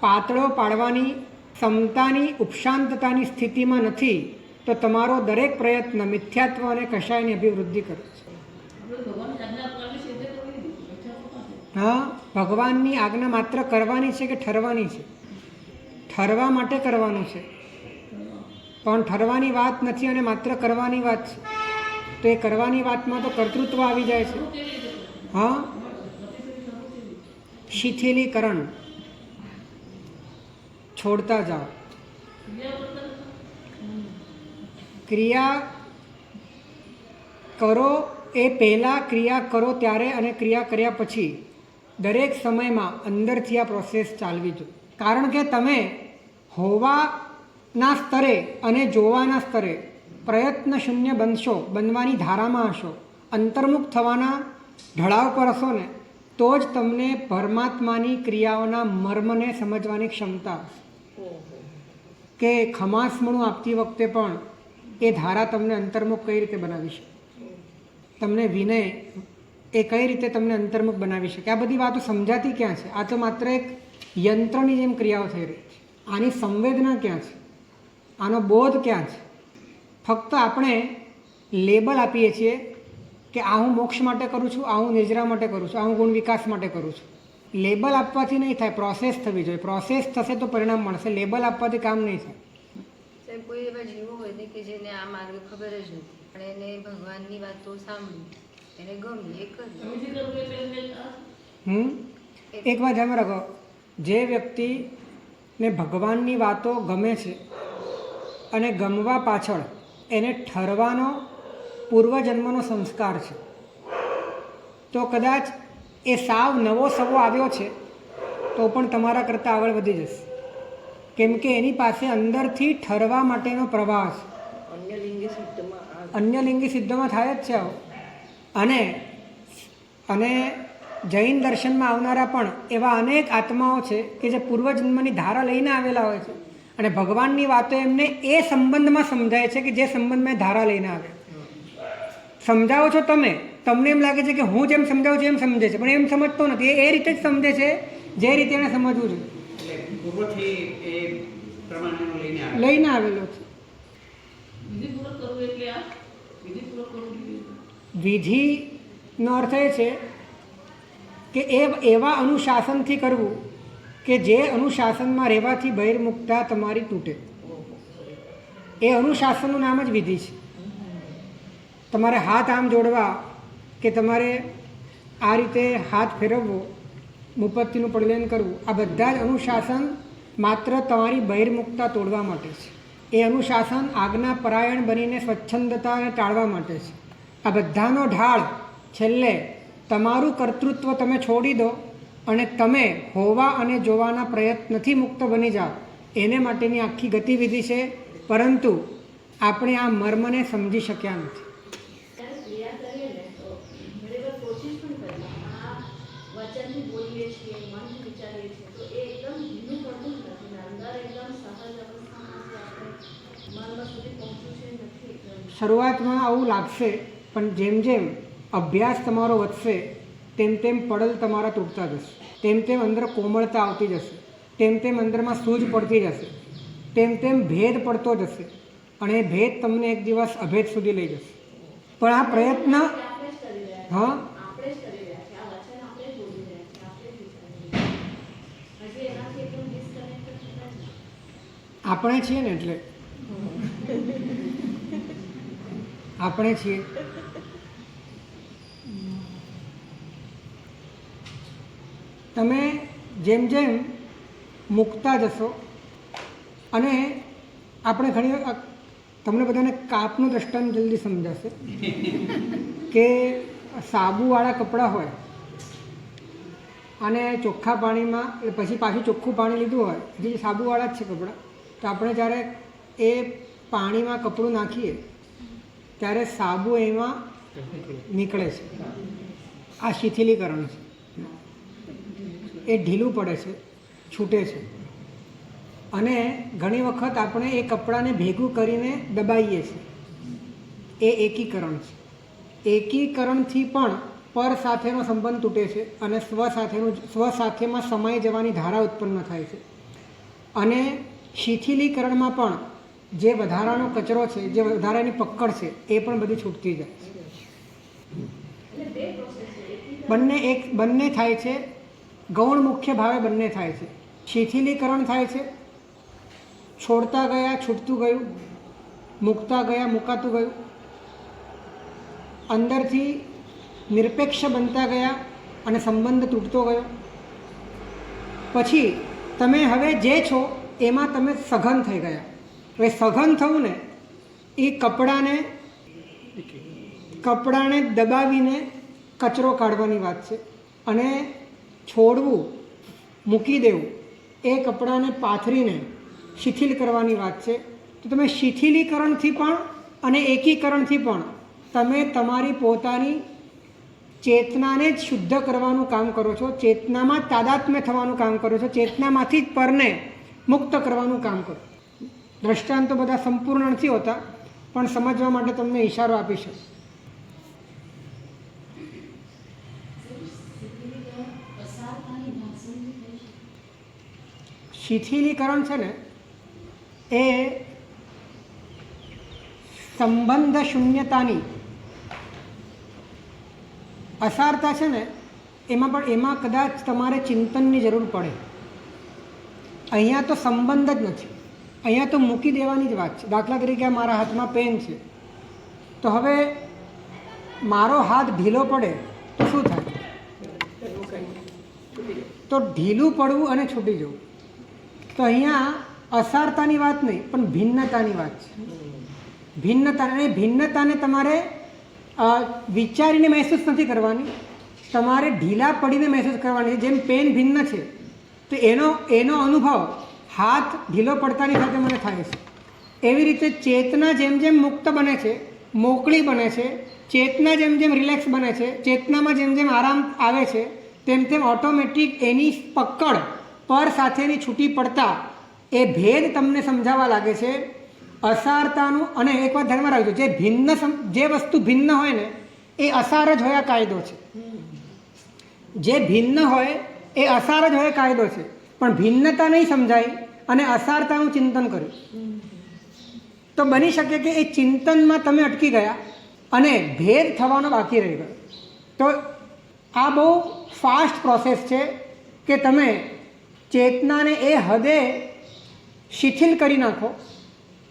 S2: પાતળો પાડવાની ક્ષમતાની ઉપશાંતતાની સ્થિતિમાં નથી તો તમારો દરેક પ્રયત્ન મિથ્યાત્વ અને કષાયની અભિવૃદ્ધિ કરે છે. હા, ભગવાનની આજ્ઞા માત્ર કરવાની છે કે ઠરવાની છે? ઠરવા માટે કરવાનું છે, પણ ઠરવાની વાત નથી અને માત્ર કરવાની વાત છે. તો એ કરવાની વાતમાં તો કર્તૃત્વ આવી જાય છે. હા, શિથિલીકરણ છોડતા જાઓ. ક્રિયા કરો એ પહેલાં, ક્રિયા કરો ત્યારે અને ક્રિયા કર્યા પછી દરેક સમયમાં અંદરથી આ પ્રોસેસ ચાલવી જોઈએ. કારણ કે તમે હોવાના સ્તરે અને જોવાના સ્તરે પ્રયત્ન શૂન્ય બનવાની ધારામાં હશો, અંતર્મુખ થવાના ઢળાવ પર હશો ને તો જ તમને પરમાત્માની ક્રિયાઓના મર્મને સમજવાની ક્ષમતા હશે. કે ખમાસમણું આપતી વખતે પણ એ ધારા તમને અંતર્મુખ કઈ રીતે બનાવી શકે, તમને વિનય એ કઈ રીતે તમને અંતર્મુખ બનાવી શકે, આ બધી વાતો સમજાતી ક્યાં છે? આ તો માત્ર એક યંત્રની જેમ ક્રિયાઓ થઈ રહી છે. આની સંવેદના ક્યાં છે? આનો બોધ ક્યાં છે? ફક્ત આપણે લેબલ આપીએ છીએ કે આ હું મોક્ષ માટે કરું છું, આ હું નિજરા માટે કરું છું, આ હું ગુણ વિકાસ માટે કરું છું. લેબલ આપવાથી નહીં થાય, પ્રોસેસ થવી જોઈએ. પ્રોસેસ થશે તો પરિણામ મળશે. લેબલ આપવાથી કામ નહીં થાય.
S5: સાહેબ, કોઈ એવા જીવો હોય ને કે જેને આ માર્ગ ખબર જ નથી પણ એને ભગવાનની વાતો સાંભળી, એને ગમી, એ કરી.
S2: એક વાત ધ્યાન રાખો, જે વ્યક્તિને ભગવાનની વાતો ગમે છે અને ગમવા પાછળ એને ઠરવાનો પૂર્વજન્મનો સંસ્કાર છે તો કદાચ એ સાવ નવો સવો આવ્યો છે તો પણ તમારા કરતાં આગળ વધી જશે. કેમ કે એની પાસે અંદરથી ઠરવા માટેનો પ્રવાહ છે. અન્ય લિંગી સિદ્ધમાં થાય જ છે આવો. અને જૈન દર્શનમાં આવનારા પણ એવા અનેક આત્માઓ છે કે જે પૂર્વજન્મની ધારા લઈને આવેલા હોય છે અને ભગવાનની વાતો એમને એ સંબંધમાં સમજાય છે કે જે સંબંધમાં એ ધારા લઈને આવે. સમજાવો છો તમને એમ લાગે છે કે હું જેમ સમજાવું છું એમ સમજે છે, પણ એમ સમજતો નથી. એ રીતે જ સમજે છે જે રીતે એને સમજવું છે.
S8: એટલે પૂર્વથી એ પ્રમાણેનો
S2: લઈને આવેલો છે.
S6: વિધિપૂર્વક કરવું એટલે આ વિધિપૂર્વક કરવું જોઈએ.
S2: વિધિનો અર્થ એ છે કે એવા અનુશાસનથી કરવું કે જે અનુશાસનમાં રહેવાથી બહિર્મુખતા તમારી તૂટે. એ અનુશાસનનું નામ જ વિધિ છે. તમારે હાથ આમ જોડવા કે તમારે આ રીતે હાથ ફેરવવો, મુપત્તિનું પ્રલયન કરવું, આ બધા જ અનુશાસન માત્ર તમારી બહિર્મુખતા તોડવા માટે છે. એ અનુશાસન આજ્ઞા પરાયણ બનીને સ્વચ્છંદતાને ટાળવા માટે છે. આ બધાનો ઢાળ છેલ્લે તમારું કર્તૃત્વ તમે છોડી દો અને તમે હોવા અને જોવાના પ્રયત્નથી મુક્ત બની જાઓ, એને માટેની આખી ગતિવિધિ છે. પરંતુ આપણે આ મર્મને સમજી શક્યા નથી. શરૂઆતમાં આવું લાગશે, પણ જેમ જેમ અભ્યાસ તમારો વધશે તેમ તેમ પડલ તમારા તૂટતા જશે, તેમ તેમ અંદર કોમળતા આવતી જશે, તેમ તેમ અંદરમાં સૂઝ પડતી જશે, તેમ તેમ ભેદ પડતો જશે અને એ ભેદ તમને એક દિવસ અભેદ સુધી લઈ જશે. પણ આ પ્રયત્ન આપણે છીએ ને, એટલે આપણે છીએ. તમે જેમ જેમ મૂકતા જશો અને આપણે ઘણી તમને બધાને કાપનું દ્રષ્ટાંત જલ્દી સમજાશે કે સાબુવાળા કપડાં હોય અને ચોખ્ખા પાણીમાં પછી પાછું ચોખ્ખું પાણી લીધું હોય, હજી સાબુવાળા જ છે કપડાં, તો આપણે જ્યારે એ પાણીમાં કપડું નાખીએ ત્યારે સાબુ એમાં નીકળે છે. આ શિથિલીકરણ છે. એ ઢીલું પડે છે, છૂટે છે. અને ઘણી વખત આપણે એ કપડાને ભેગું કરીને દબાઈએ છીએ. એ એકીકરણ છે. એકીકરણથી પણ પર સાથેનો સંબંધ તૂટે છે અને સ્વ સાથેમાં સમાઈ જવાની ધારા ઉત્પન્ન થાય છે. અને શિથિલીકરણમાં પણ જે વધારાનો કચરો છે, જે વધારાની પકડ છે, એ પણ બધી છૂટતી જાય છે. બંને થાય છે. ગૌણ મુખ્ય ભાવે બંને થાય છે. શિથિલીકરણ થાય છે, છોડતા ગયા છૂટતું ગયું, મૂકતા ગયા મુકાતું ગયું, અંદરથી નિરપેક્ષ બનતા ગયા અને સંબંધ તૂટતો ગયો. પછી તમે હવે જે છો એમાં તમે સઘન થઈ ગયા. હવે સઘન થવું ને એ કપડાને દબાવીને કચરો કાઢવાની વાત છે, અને છોડવું, મૂકી દેવું, એ કપડાને પાથરીને શિથિલ કરવાની વાત છે. તો તમે શિથિલીકરણથી પણ અને એકીકરણથી પણ તમે તમારી પોતાની ચેતનાને જ શુદ્ધ કરવાનું કામ કરો છો, ચેતનામાં જ તાદાત્મ્ય થવાનું કામ કરો છો, ચેતનામાંથી જ પરને મુક્ત કરવાનું કામ કરો. દ્રષ્ટાંતો બધા સંપૂર્ણ નથી હોતા, પણ સમજવા માટે તમને ઇશારો આપી શકું. શિથિલીકરણ છે ને એ સંબંધ શૂન્યતાની અસારતા છે ને, એમાં કદાચ તમારે ચિંતનની જરૂર પડે. અહીંયા તો સંબંધ જ નથી, અહીંયા તો મૂકી દેવાની જ વાત છે. દાખલા તરીકે મારા હાથમાં પેન છે, તો હવે મારો હાથ ઢીલો પડે તો શું થાય? તો ઢીલું પડવું અને છૂટી જવું. તો અહીંયા અસારતાની વાત નહીં, પણ ભિન્નતાની વાત છે. ભિન્નતાને તમારે વિચારીને મહેસૂસ નથી કરવાની, તમારે ઢીલા પડીને મહેસૂસ કરવાની. જેમ પેન ભિન્ન છે તો એનો અનુભવ હાથ ઢીલો પડતાની સાથે મને થાય છે. એવી રીતે ચેતના જેમ જેમ મુક્ત બને છે, મોકળી બને છે, ચેતના જેમ જેમ રિલેક્સ બને છે, ચેતનામાં જેમ જેમ આરામ આવે છે, તેમ તેમ ઓટોમેટિક એની પકડ પર સાથેની છૂટી પડતા એ ભેદ તમને સમજાવવા લાગે છે અસારતાનું. અને એક વાત ધ્યાનમાં રાખજો, જે વસ્તુ ભિન્ન હોય ને એ અસાર જ હોય કાયદો છે. જે ભિન્ન હોય એ અસાર જ હોય કાયદો છે. પણ ભિન્નતા નહીં સમજાય અને અસારતાનું ચિંતન કર્યું તો બની શકે કે એ ચિંતનમાં તમે અટકી ગયા અને ભેદ થવાનો બાકી રહી ગયો. તો આ બહુ ફાસ્ટ પ્રોસેસ છે કે તમે ચેતનાને એ હદે શિથિલ કરી નાખો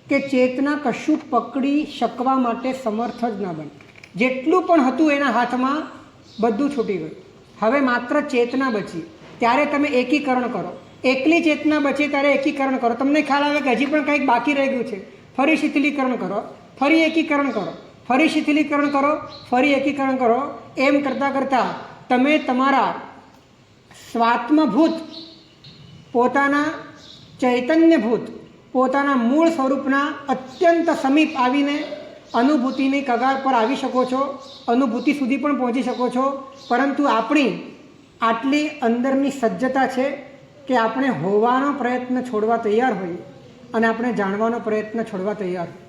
S2: કે ચેતના કશું પકડી શકવા માટે સમર્થ જ ના બને. જેટલું પણ હતું એના હાથમાં બધું છૂટી ગયું. હવે માત્ર ચેતના બચી, ત્યારે તમે એકીકરણ કરો. એકલી ચેતના બચી ત્યારે એકીકરણ કરો. તમને ખ્યાલ આવે કે હજી પણ કંઈક બાકી રહી ગયું છે, ફરી શિથિલીકરણ કરો, ફરી એકીકરણ કરો, ફરી શિથિલીકરણ કરો, ફરી એકીકરણ કરો. એમ કરતાં કરતાં તમે તમારા સ્વાત્મભૂત, પોતાના ચૈતન્યભૂત, પોતાના મૂળ સ્વરૂપના અત્યંત સમીપ આવીને અનુભૂતિની કગાર પર આવી શકો છો, અનુભૂતિ સુધી પણ પહોંચી શકો છો. પરંતુ આપણી આટલી અંદરની સજ્જતા છે કે આપણે હોવાનો પ્રયત્ન છોડવા તૈયાર હોઈએ અને આપણે જાણવાનો પ્રયત્ન છોડવા તૈયાર હોઈએ.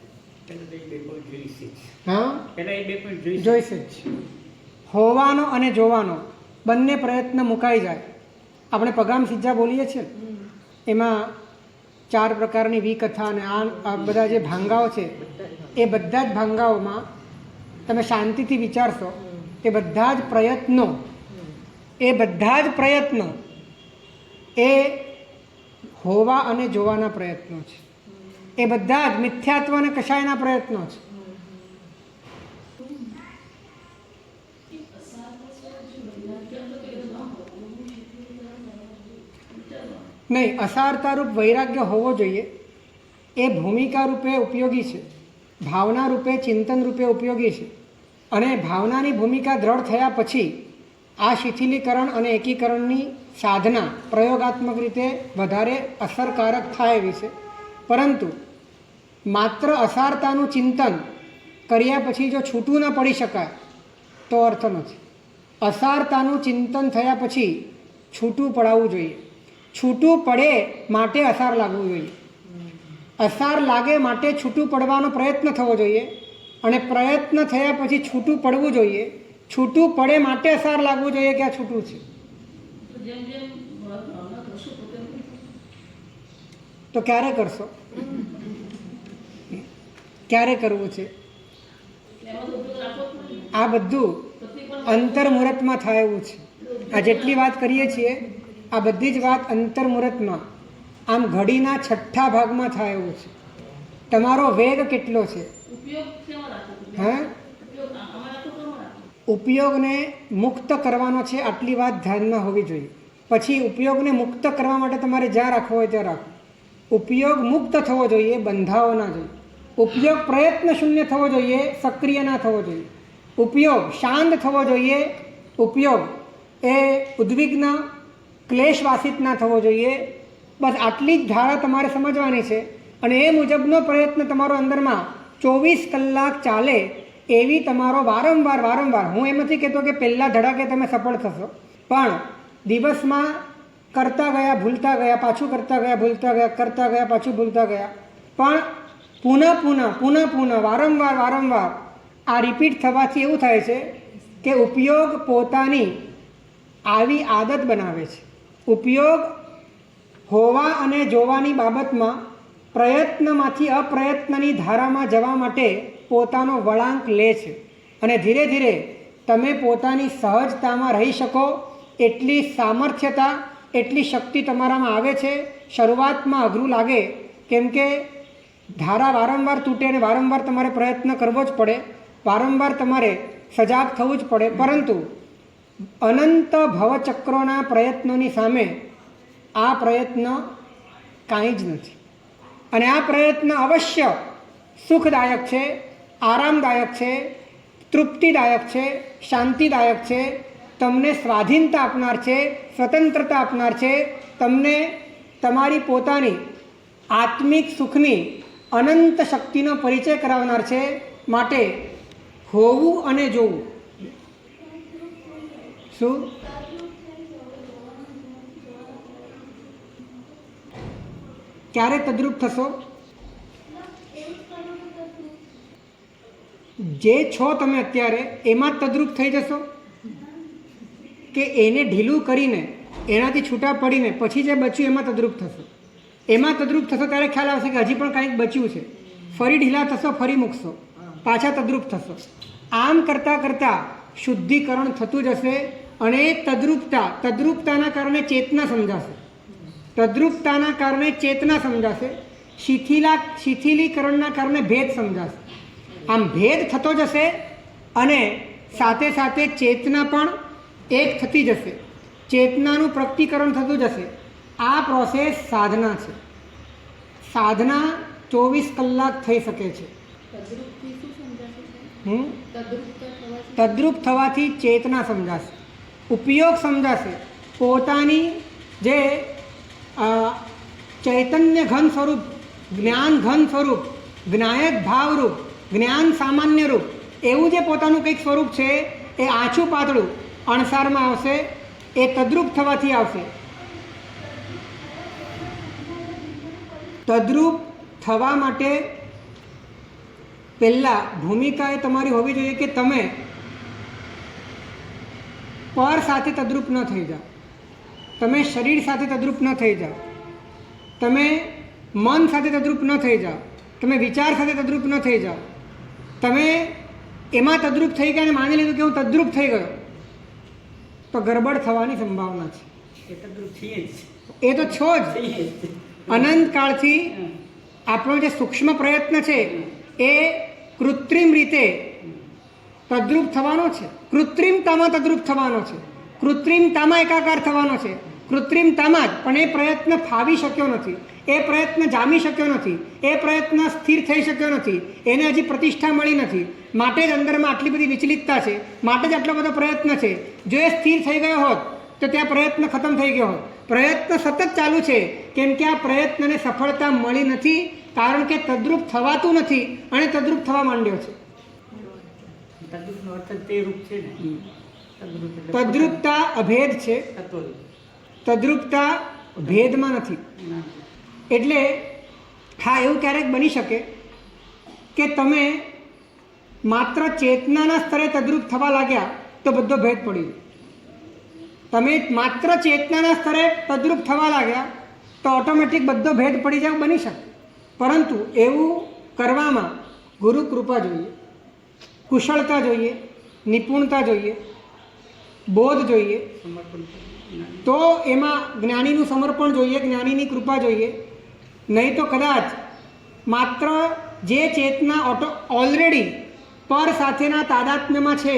S2: હા, જોઈશે જ. હોવાનો અને જોવાનો બંને પ્રયત્ન મુકાઈ જાય. આપણે પગામ સિજ્જા બોલીએ છીએ, એમાં 4 પ્રકારની વિકથા અને આ બધા જે ભાંગાઓ છે એ બધા જ ભાંગાઓમાં તમે શાંતિથી વિચારશો કે બધા જ પ્રયત્નો એ હોવા અને જોવાના પ્રયત્નો છે. એ બધા જ મિથ્યાત્વ અને કશાયના પ્રયત્નો છે. નહીં, અસારતારૂપ વૈરાગ્ય હોવો જોઈએ. એ ભૂમિકા રૂપે ઉપયોગી છે, ભાવના રૂપે, ચિંતન રૂપે ઉપયોગી છે. અને ભાવનાની ભૂમિકા દ્રઢ થયા પછી આ શિથિલીકરણ અને એકીકરણની સાધના પ્રયોગાત્મક રીતે વધારે અસરકારક થાય એવી છે. પરંતુ માત્ર અસારતાનું ચિંતન કર્યા પછી જો છૂટું ન પડી શકાય તો અર્થ નથી. અસારતાનું ચિંતન થયા પછી છૂટું પડાવવું જોઈએ. છૂટું પડે માટે અસાર લાગવું જોઈએ. અસાર લાગે માટે છૂટું પડવાનો પ્રયત્ન થવો જોઈએ અને પ્રયત્ન થયા પછી છૂટું પડવું જોઈએ. છૂટું પડે માટે અસાર લાગવું જોઈએ કે આ છૂટું છે. તો ક્યારે કરશો? ક્યારે કરવું છે? આ બધું અંતર્મુહૂર્તમાં થાય એવું છે. આ જેટલી વાત કરીએ છીએ આ બધી જ વાત અંતર્મુહૂર્તમાં, આમ ઘડીના 6થા ભાગમાં થાય એવું છે. તમારો વેગ કેટલો છે? હા, ઉપયોગને મુક્ત કરવાનો છે, આટલી વાત ધ્યાનમાં હોવી જોઈએ. પછી ઉપયોગને મુક્ત કરવા માટે તમારે જ્યાં રાખવો હોય ત્યાં રાખો. ઉપયોગ મુક્ત થવો જોઈએ, બંધાવો ના જોઈએ. ઉપયોગ પ્રયત્ન શૂન્ય થવો જોઈએ, સક્રિય ના થવો જોઈએ. ઉપયોગ શાંત થવો જોઈએ. ઉપયોગ એ ઉદ્વિગ્ન, ક્લેશવાસિત ના થવો જોઈએ. બસ આટલી જ ધારા તમારે સમજવાની છે. અને એ મુજબનો પ્રયત્ન તમારો અંદરમાં 24 કલાક ચાલે એવી તમારો વારંવાર, હું એમ નથી કહેતો કે પહેલાં ધડાકે તમે સફળ થશો, પણ દિવસમાં કરતા ગયા, ભૂલતા ગયા, પાછું કરતા ગયા, ભૂલતા ગયા, કરતા ગયા, પાછું ભૂલતા ગયા, પણ પુનઃ વારંવાર આ રિપીટ થવાથી એવું થાય છે કે ઉપયોગ પોતાની આવી આદત બનાવે છે. ઉપયોગ હોવા અને જોવાની બાબતમાં પ્રયત્નમાંથી અપ્રયત્નની ધારામાં જવા માટે પોતાનો વળાંક લે છે. અને ધીરે ધીરે તમે પોતાની સહજતામાં રહી શકો એટલી સામર્થ્યતા, એટલી શક્તિ તમારામાં આવે છે. શરૂઆતમાં અઘરું લાગે, કેમ કે ધારા વારંવાર તૂટે અને વારંવાર તમારે પ્રયત્ન કરવો જ પડે, વારંવાર તમારે સજાગ થવું જ પડે. પરંતુ અનંત ભવચક્રોના પ્રયત્નોની સામે આ પ્રયત્ન કાંઈ જ નથી. અને આ પ્રયત્ન અવશ્ય સુખદાયક છે, આરામદાયક છે, તૃપ્તિદાયક છે, શાંતિદાયક છે, તમને સ્વાધીનતા આપનાર છે, સ્વતંત્રતા આપનાર છે, તમને તમારી પોતાની આત્મિક સુખની અનંત શક્તિનો પરિચય કરાવનાર છે. માટે હોવું અને જોવું શું ક્યારે તદ્રુપ થશો? જે છો તમે અત્યારે એમાં જ તદ્રુપ થઈ જશો કે એને ઢીલું કરીને એનાથી છૂટા પડીને પછી જે બચ્યું એમાં તદ્રુપ થશો? એમાં તદ્રુપ થશો ત્યારે ખ્યાલ આવશે કે હજી પણ કાંઈક બચ્યું છે. ફરી ઢીલા થશો, ફરી મૂકશો, પાછા તદ્રુપ થશો. આમ કરતાં કરતાં શુદ્ધિકરણ થતું જશે અને તદ્રુપતાના કારણે ચેતના સમજાશે. તદ્રુપતાના કારણે ચેતના સમજાશે. શિથિલીકરણના કારણે ભેદ સમજાશે. આમ ભેદ થતો જશે અને સાથે સાથે ચેતના પણ એક થતી જશે. ચેતનાનું પ્રકટીકરણ થતું જશે. આ પ્રોસેસ સાધના છે. સાધના 24 કલાક થઈ શકે છે. તદ્રુપ થવાથી ચેતના સમજાશે, ઉપયોગ સમજાશે. પોતાની જે ચૈતન્ય ઘન સ્વરૂપ, જ્ઞાન ઘન સ્વરૂપ, જ્ઞાયક ભાવરૂપ, જ્ઞાન સામાન્ય રૂપ, એવું જે પોતાનું કંઈક સ્વરૂપ છે એ આછું પાતળું અણસારમાં આવશે. એ તદ્રુપ થવાથી આવશે. તદ્રુપ થવા માટે પહેલાં ભૂમિકા એ તમારી હોવી જોઈએ કે તમે પર સાથે તદ્રુપ ન થઈ જાઓ, તમે શરીર સાથે તદ્રુપ ન થઈ જાઓ, તમે મન સાથે તદ્રુપ ન થઈ જાઓ, તમે વિચાર સાથે તદ્રુપ ન થઈ જાઓ. તમે એમાં તદ્રુપ થઈ ગયા અને માની લીધું કે હું તદ્રુપ થઈ ગયો તો ગરબડ થવાની સંભાવના છે. એ તો છો જ. અનંતકાળથી આપણો જે સૂક્ષ્મ પ્રયત્ન છે એ કૃત્રિમ રીતે તદ્રુપ થવાનો છે, કૃત્રિમતામાં તદ્રુપ થવાનો છે, કૃત્રિમતામાં એકાકાર થવાનો છે, કૃત્રિમતામાં જ. પણ એ પ્રયત્ન ફાવી શક્યો નથી, એ પ્રયત્ન જામી શક્યો નથી, એ પ્રયત્ન સ્થિર થઈ શક્યો નથી, એને હજી પ્રતિષ્ઠા મળી નથી. માટે જ અંદરમાં આટલી બધી વિચલિતતા છે, માટે જ આટલો બધો પ્રયત્ન છે. જો એ સ્થિર થઈ ગયો હોત તો ત્યાં પ્રયત્ન ખતમ થઈ ગયો હોત. પ્રયત્ન સતત ચાલુ છે કેમ કે આ પ્રયત્નને સફળતા મળી નથી, કારણ કે તદ્રુપ થવાતું નથી અને તદ્રુપ થવા માંડ્યો છે. તદ્રુપતા અભેદ છે, તદ્રુપતા ભેદમાં નથી. એટલે હા, એવું ક્યારેક બની શકે કે તમે માત્ર ચેતનાના સ્તરે તદ્રુપ થવા લાગ્યા તો બધો ભેદ પડી ગયો. તમે માત્ર ચેતનાના સ્તરે તદ્રુપ થવા લાગ્યા તો ઓટોમેટિક બધો ભેદ પડી જાય બની શકે. પરંતુ એવું કરવામાં ગુરુ કૃપા જોઈએ, કુશળતા જોઈએ, નિપુણતા જોઈએ, બોધ જોઈએ. તો એમાં જ્ઞાનીનું સમર્પણ જોઈએ, જ્ઞાનીની કૃપા જોઈએ. નહીં તો કદાચ માત્ર જે ચેતના ઓલરેડી પર સાથેના તાદાત્મ્યમાં છે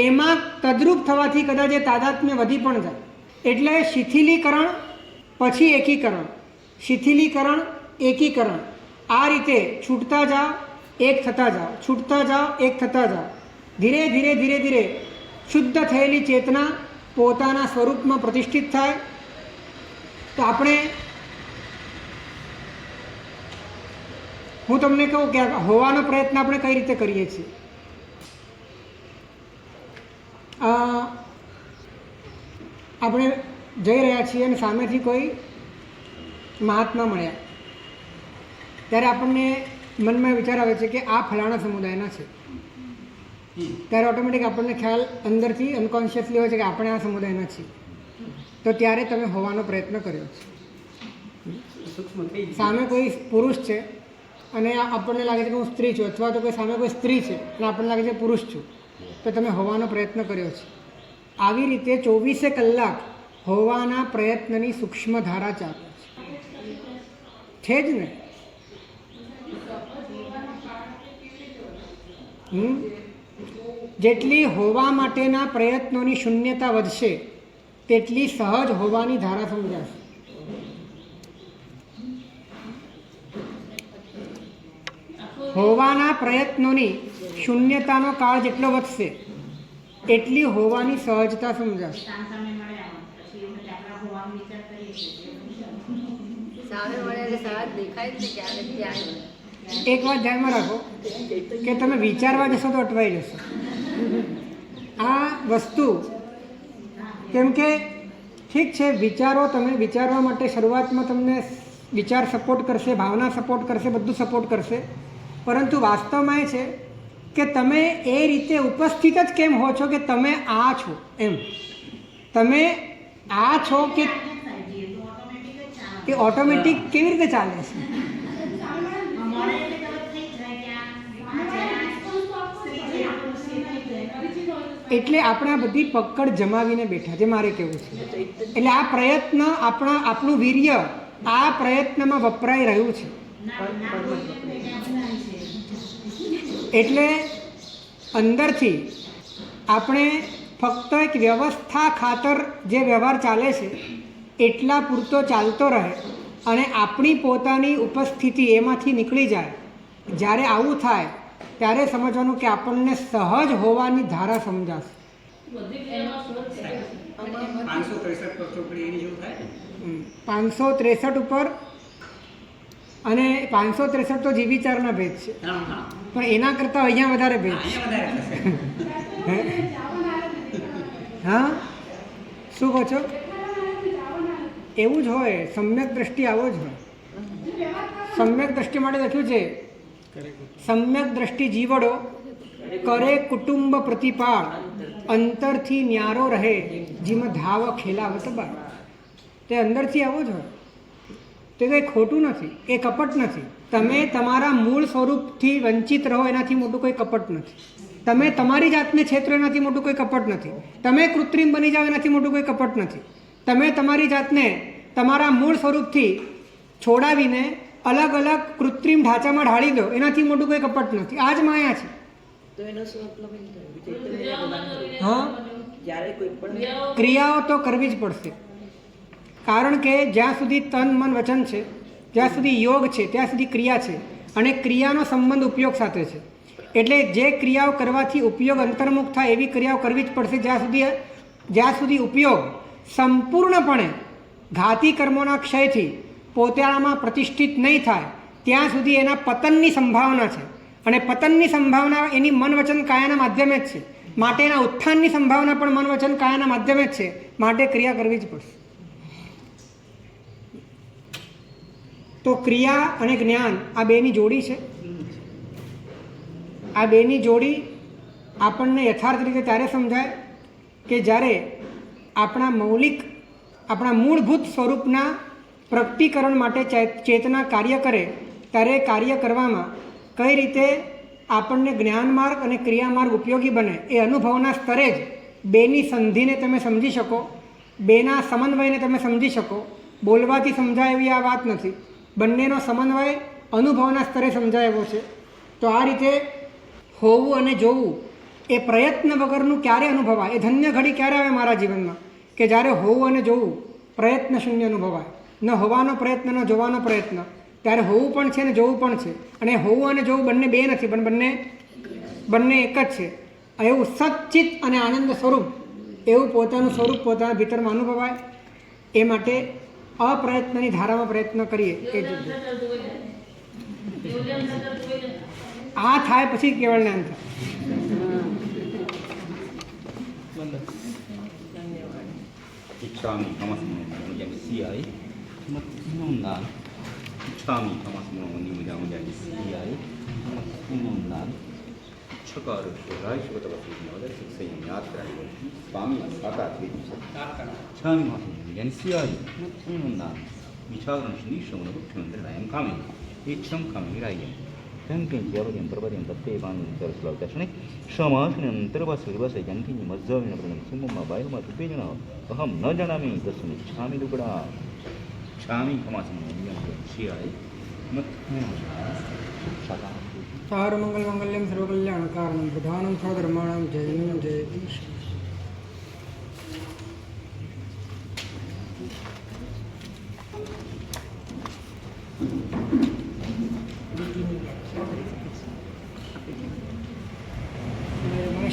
S2: એમાં તદ્રુપ થવાથી કદાચ એ તાદાત્મ્ય વધી પણ જાય. એટલે શિથિલીકરણ પછી એકીકરણ, શિથિલીકરણ, એકીકરણ, આ રીતે છૂટતા જાઓ, એક થતા જાઓ, છૂટતા જાઓ, એક થતા જાઓ. ધીરે ધીરે ધીરે ધીરે શુદ્ધ થયેલી ચેતના પોતાના સ્વરૂપમાં પ્રતિષ્ઠિત થાય. તો આપણે, હું તમને કહું કે હોવાનો પ્રયત્ન આપણે કઈ રીતે કરીએ છીએ. આપણે જઈ રહ્યા છીએ અને સામેથી કોઈ મહાત્મા મળ્યા ત્યારે આપણને મનમાં વિચાર આવે છે કે આ ફલાણા સમુદાયના છે. ત્યારે ઓટોમેટિક આપણને ખ્યાલ અંદરથી અનકોન્શિયસલી હોય છે કે આપણે આ સમુદાયના છીએ. તો ત્યારે તમે હોવાનો પ્રયત્ન કર્યો છે. સામે કોઈ પુરુષ છે અને આપણને લાગે છે કે હું સ્ત્રી છું, અથવા તો કોઈ સામે કોઈ સ્ત્રી છે અને આપણને લાગે છે પુરુષ છું, તો તમે હોવાનો પ્રયત્ન કર્યો છે. આવી રીતે 24 કલાક હોવાના પ્રયત્નની સૂક્ષ્મ ધારા ચાલે છે જ ને. જેટલી હોવા માટેના પ્રયત્નોની શૂન્યતા વધશે તેટલી સહજ હોવાની ધારા સમજાશે. હોવાના પ્રયત્નોની શૂન્યતાનો કાળ જેટલો વધશે એટલી હોવાની સહજતા સમજાશે.
S5: સામે મળે એટલે સહજ દેખાય જ ને કે આ વ્યક્તિ આવી.
S2: એક વાત ધ્યાનમાં રાખો કે તમે વિચારવા જશો તો અટવાઈ જશો. આ વસ્તુ કેમ કે ઠીક છે, વિચારો, તમે વિચારવા માટે શરૂઆતમાં તમને વિચાર સપોર્ટ કરશે, ભાવના સપોર્ટ કરશે, બધું સપોર્ટ કરશે, પરંતુ વાસ્તવમાં એ છે કે તમે એ રીતે ઉપસ્થિત જ કેમ હો છો કે તમે આ છો એમ. તમે આ છો કે એ ઓટોમેટિક કેવી રીતે ચાલે છે? એટલે આપણે આ બધી પકડ જમાવીને બેઠા છે, મારે કહેવું છે. એટલે આ પ્રયત્ન આપણું વીર્ય આ પ્રયત્નમાં વપરાઈ રહ્યું છે. એટલે અંદરથી આપણે ફક્ત એક વ્યવસ્થા ખાતર જે વ્યવહાર ચાલે છે એટલા પૂરતો ચાલતો રહે અને આપણી પોતાની ઉપસ્થિતિ એમાંથી નીકળી જાય. જ્યારે આવું થાય ત્યારે સમજવાનું કે આપણને સહજ હોવાની ધારા સમજાશે.
S8: 563 પર ચોપડી એની જેવું થાય ને?
S2: 563 ઉપર, અને 563 તો જીવિચારના ભેદ છે, પણ એના કરતાં અહીંયા વધારે ભેદ છે. હા, શું કહો છો? એવું જ હોય, સમ્યક દ્રષ્ટિ આવો જ હોય. સમ્યક દ્રષ્ટિ માટે લખ્યું છે, સમ્યક દ્રષ્ટિ જીવડો કરે કુટુંબ પ્રતિપાળ, અંતરથી ન્યારો રહે જીમ ધાવ ખેલાવત બાર. તે અંદરથી આવો જ હોય. તે કંઈ ખોટું નથી, એ કપટ નથી. તમે તમારા મૂળ સ્વરૂપથી વંચિત રહો એનાથી મોટું કોઈ કપટ નથી. તમે તમારી જાતને છેતરો એનાથી મોટું કોઈ કપટ નથી. તમે કૃત્રિમ બની જાઓ એનાથી મોટું કોઈ કપટ નથી. તમે તમારી જાતને તમારા મૂળ સ્વરૂપથી છોડાવીને અલગ અલગ કૃત્રિમ ઢાંચામાં ઢાળી દો એનાથી મોટું કોઈ કપટ નથી. આ જ માયા છે. હા, ક્રિયાઓ તો કરવી જ પડશે. કારણ કે જ્યાં સુધી તન મન વચન છે, જ્યાં સુધી યોગ છે, ત્યાં સુધી ક્રિયા છે, અને ક્રિયાનો સંબંધ ઉપયોગ સાથે છે. એટલે જે ક્રિયાઓ કરવાથી ઉપયોગ અંતર્મુખ થાય એવી ક્રિયાઓ કરવી જ પડશે. જ્યાં સુધી ઉપયોગ સંપૂર્ણપણે ઘાતી કર્મોના ક્ષયથી પોતાનામાં પ્રતિષ્ઠિત નહીં થાય ત્યાં સુધી એના પતનની સંભાવના છે. અને પતનની સંભાવના એની મન વચન કાયાના માધ્યમે જ છે. માટે એના ઉત્થાનની સંભાવના પણ મન વચન કાયાના માધ્યમે જ છે. માટે ક્રિયા કરવી જ પડશે. તો ક્રિયા અને જ્ઞાન આ બેની જોડી છે. આ બેની જોડી આપણને યથાર્થ રીતે ત્યારે સમજાય કે જ્યારે આપણા મૂળભૂત સ્વરૂપના પ્રગટીકરણ માટે ચેતના કાર્ય કરે ત્યારે કાર્ય કરવામાં કઈ રીતે આપણને જ્ઞાન માર્ગ અને ક્રિયા માર્ગ ઉપયોગી બને એ અનુભવના સ્તરે જ બેની સંધિને તમે સમજી શકો, બેના સમન્વયને તમે સમજી શકો. બોલવાથી સમજાય એવી આ વાત નથી. બંનેનો સમન્વય અનુભવના સ્તરે સમજાય એવો છે. તો આ રીતે હોવું અને જોવું એ પ્રયત્ન વગરનું ક્યારે અનુભવાય? એ ધન્ય ઘડી ક્યારે આવે મારા જીવનમાં કે જ્યારે હોવું અને જોવું પ્રયત્ન શૂન્ય અનુભવાય. ન હોવાનો પ્રયત્ન, ન જોવાનો પ્રયત્ન. ત્યારે હોવું પણ છે ને જોવું પણ છે. અને હોવું અને જોવું બંને બે નથી, પણ બંને એક જ છે. એવું સચ્ચિત અને આનંદ સ્વરૂપ, એવું પોતાનું સ્વરૂપ પોતાના ભીતરમાં અનુભવાય. એ માટે અપ્રયત્નની ધારામાં પ્રયત્ન કરીએ એ જ. આ થાય પછી કેવળ જ્ઞાન થાય.
S9: 이참이 가마스모니 시아이 난 이참이 가마스모니 무장무장이 시아이 난 처가를 라이시부터 같은 여자 식생이 야트라고 밤이 사다 되지 참이 가마스모니 시아이 난 미차는 신이성으로 붙는데 라임 가면 이참 가면이라이 त्यांनी ज्यापर्यंत ते बांधून तर त्याच्याने समाजनंतर बसवा यांनी मज्जाविनपर्यंत सुममा बायमा तुपेजन अहम न जाणामी तस्मै छामी दुकडा छामी कमासम शियाय मत
S2: सार मंगल मंगल्यम सर्वकल्याण कारणम प्रधानम स्वधर्माणाम जयम जय.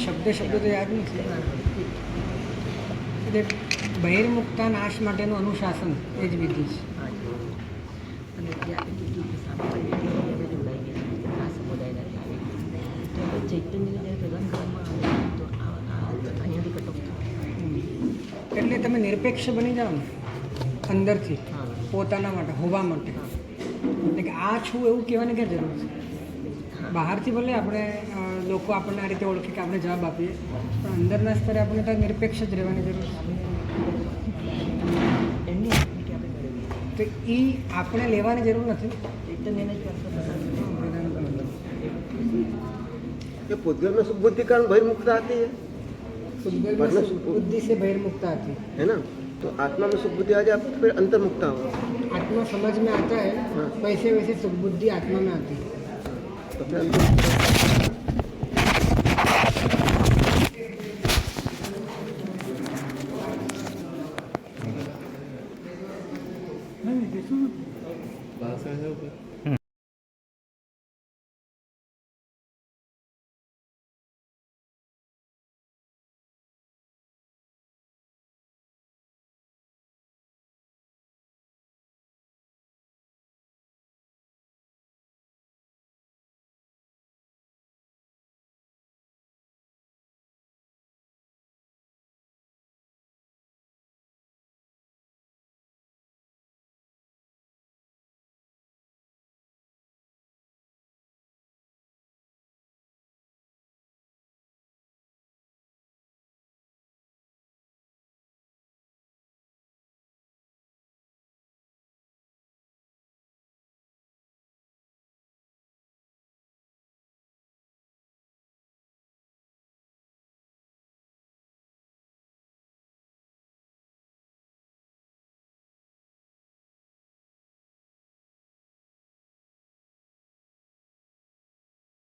S2: શબ્દ તો યાદ નથી. એટલે બહિર્મુક્તા નાશ માટેનું અનુશાસન એ જ વિધિ છે. એટલે તમે નિરપેક્ષ બની જાઓ ને અંદરથી પોતાના માટે હોવા માટે એટલે કે આ છું એવું કહેવાની ક્યાં જરૂર છે? બહારથી ભલે આપણે લોકો આપણને આ રીતે ઓળખે કે આપણે જવાબ આપીએ, પણ અંદરના સ્તરે આપણે ત્યાં નિરપેક્ષ જ રહેવાની જરૂર છે. તો એ આપણે લેવાની જરૂર નથી.
S3: ये पुद्गल में सुबुद्धि कारण बहिर्मुखता आती है,
S2: बुद्धि से बहिर्मुखता आती है
S3: है ना? तो आत्मा में सुबुद्धि आ जाए फिर अंतर्मुखता हो,
S2: आत्मा समझ में आता है, वैसे वैसे सुबुद्धि आत्मा में आती है.
S3: तो फिर अंतर्मुखता
S7: ભાષા છે ઉપર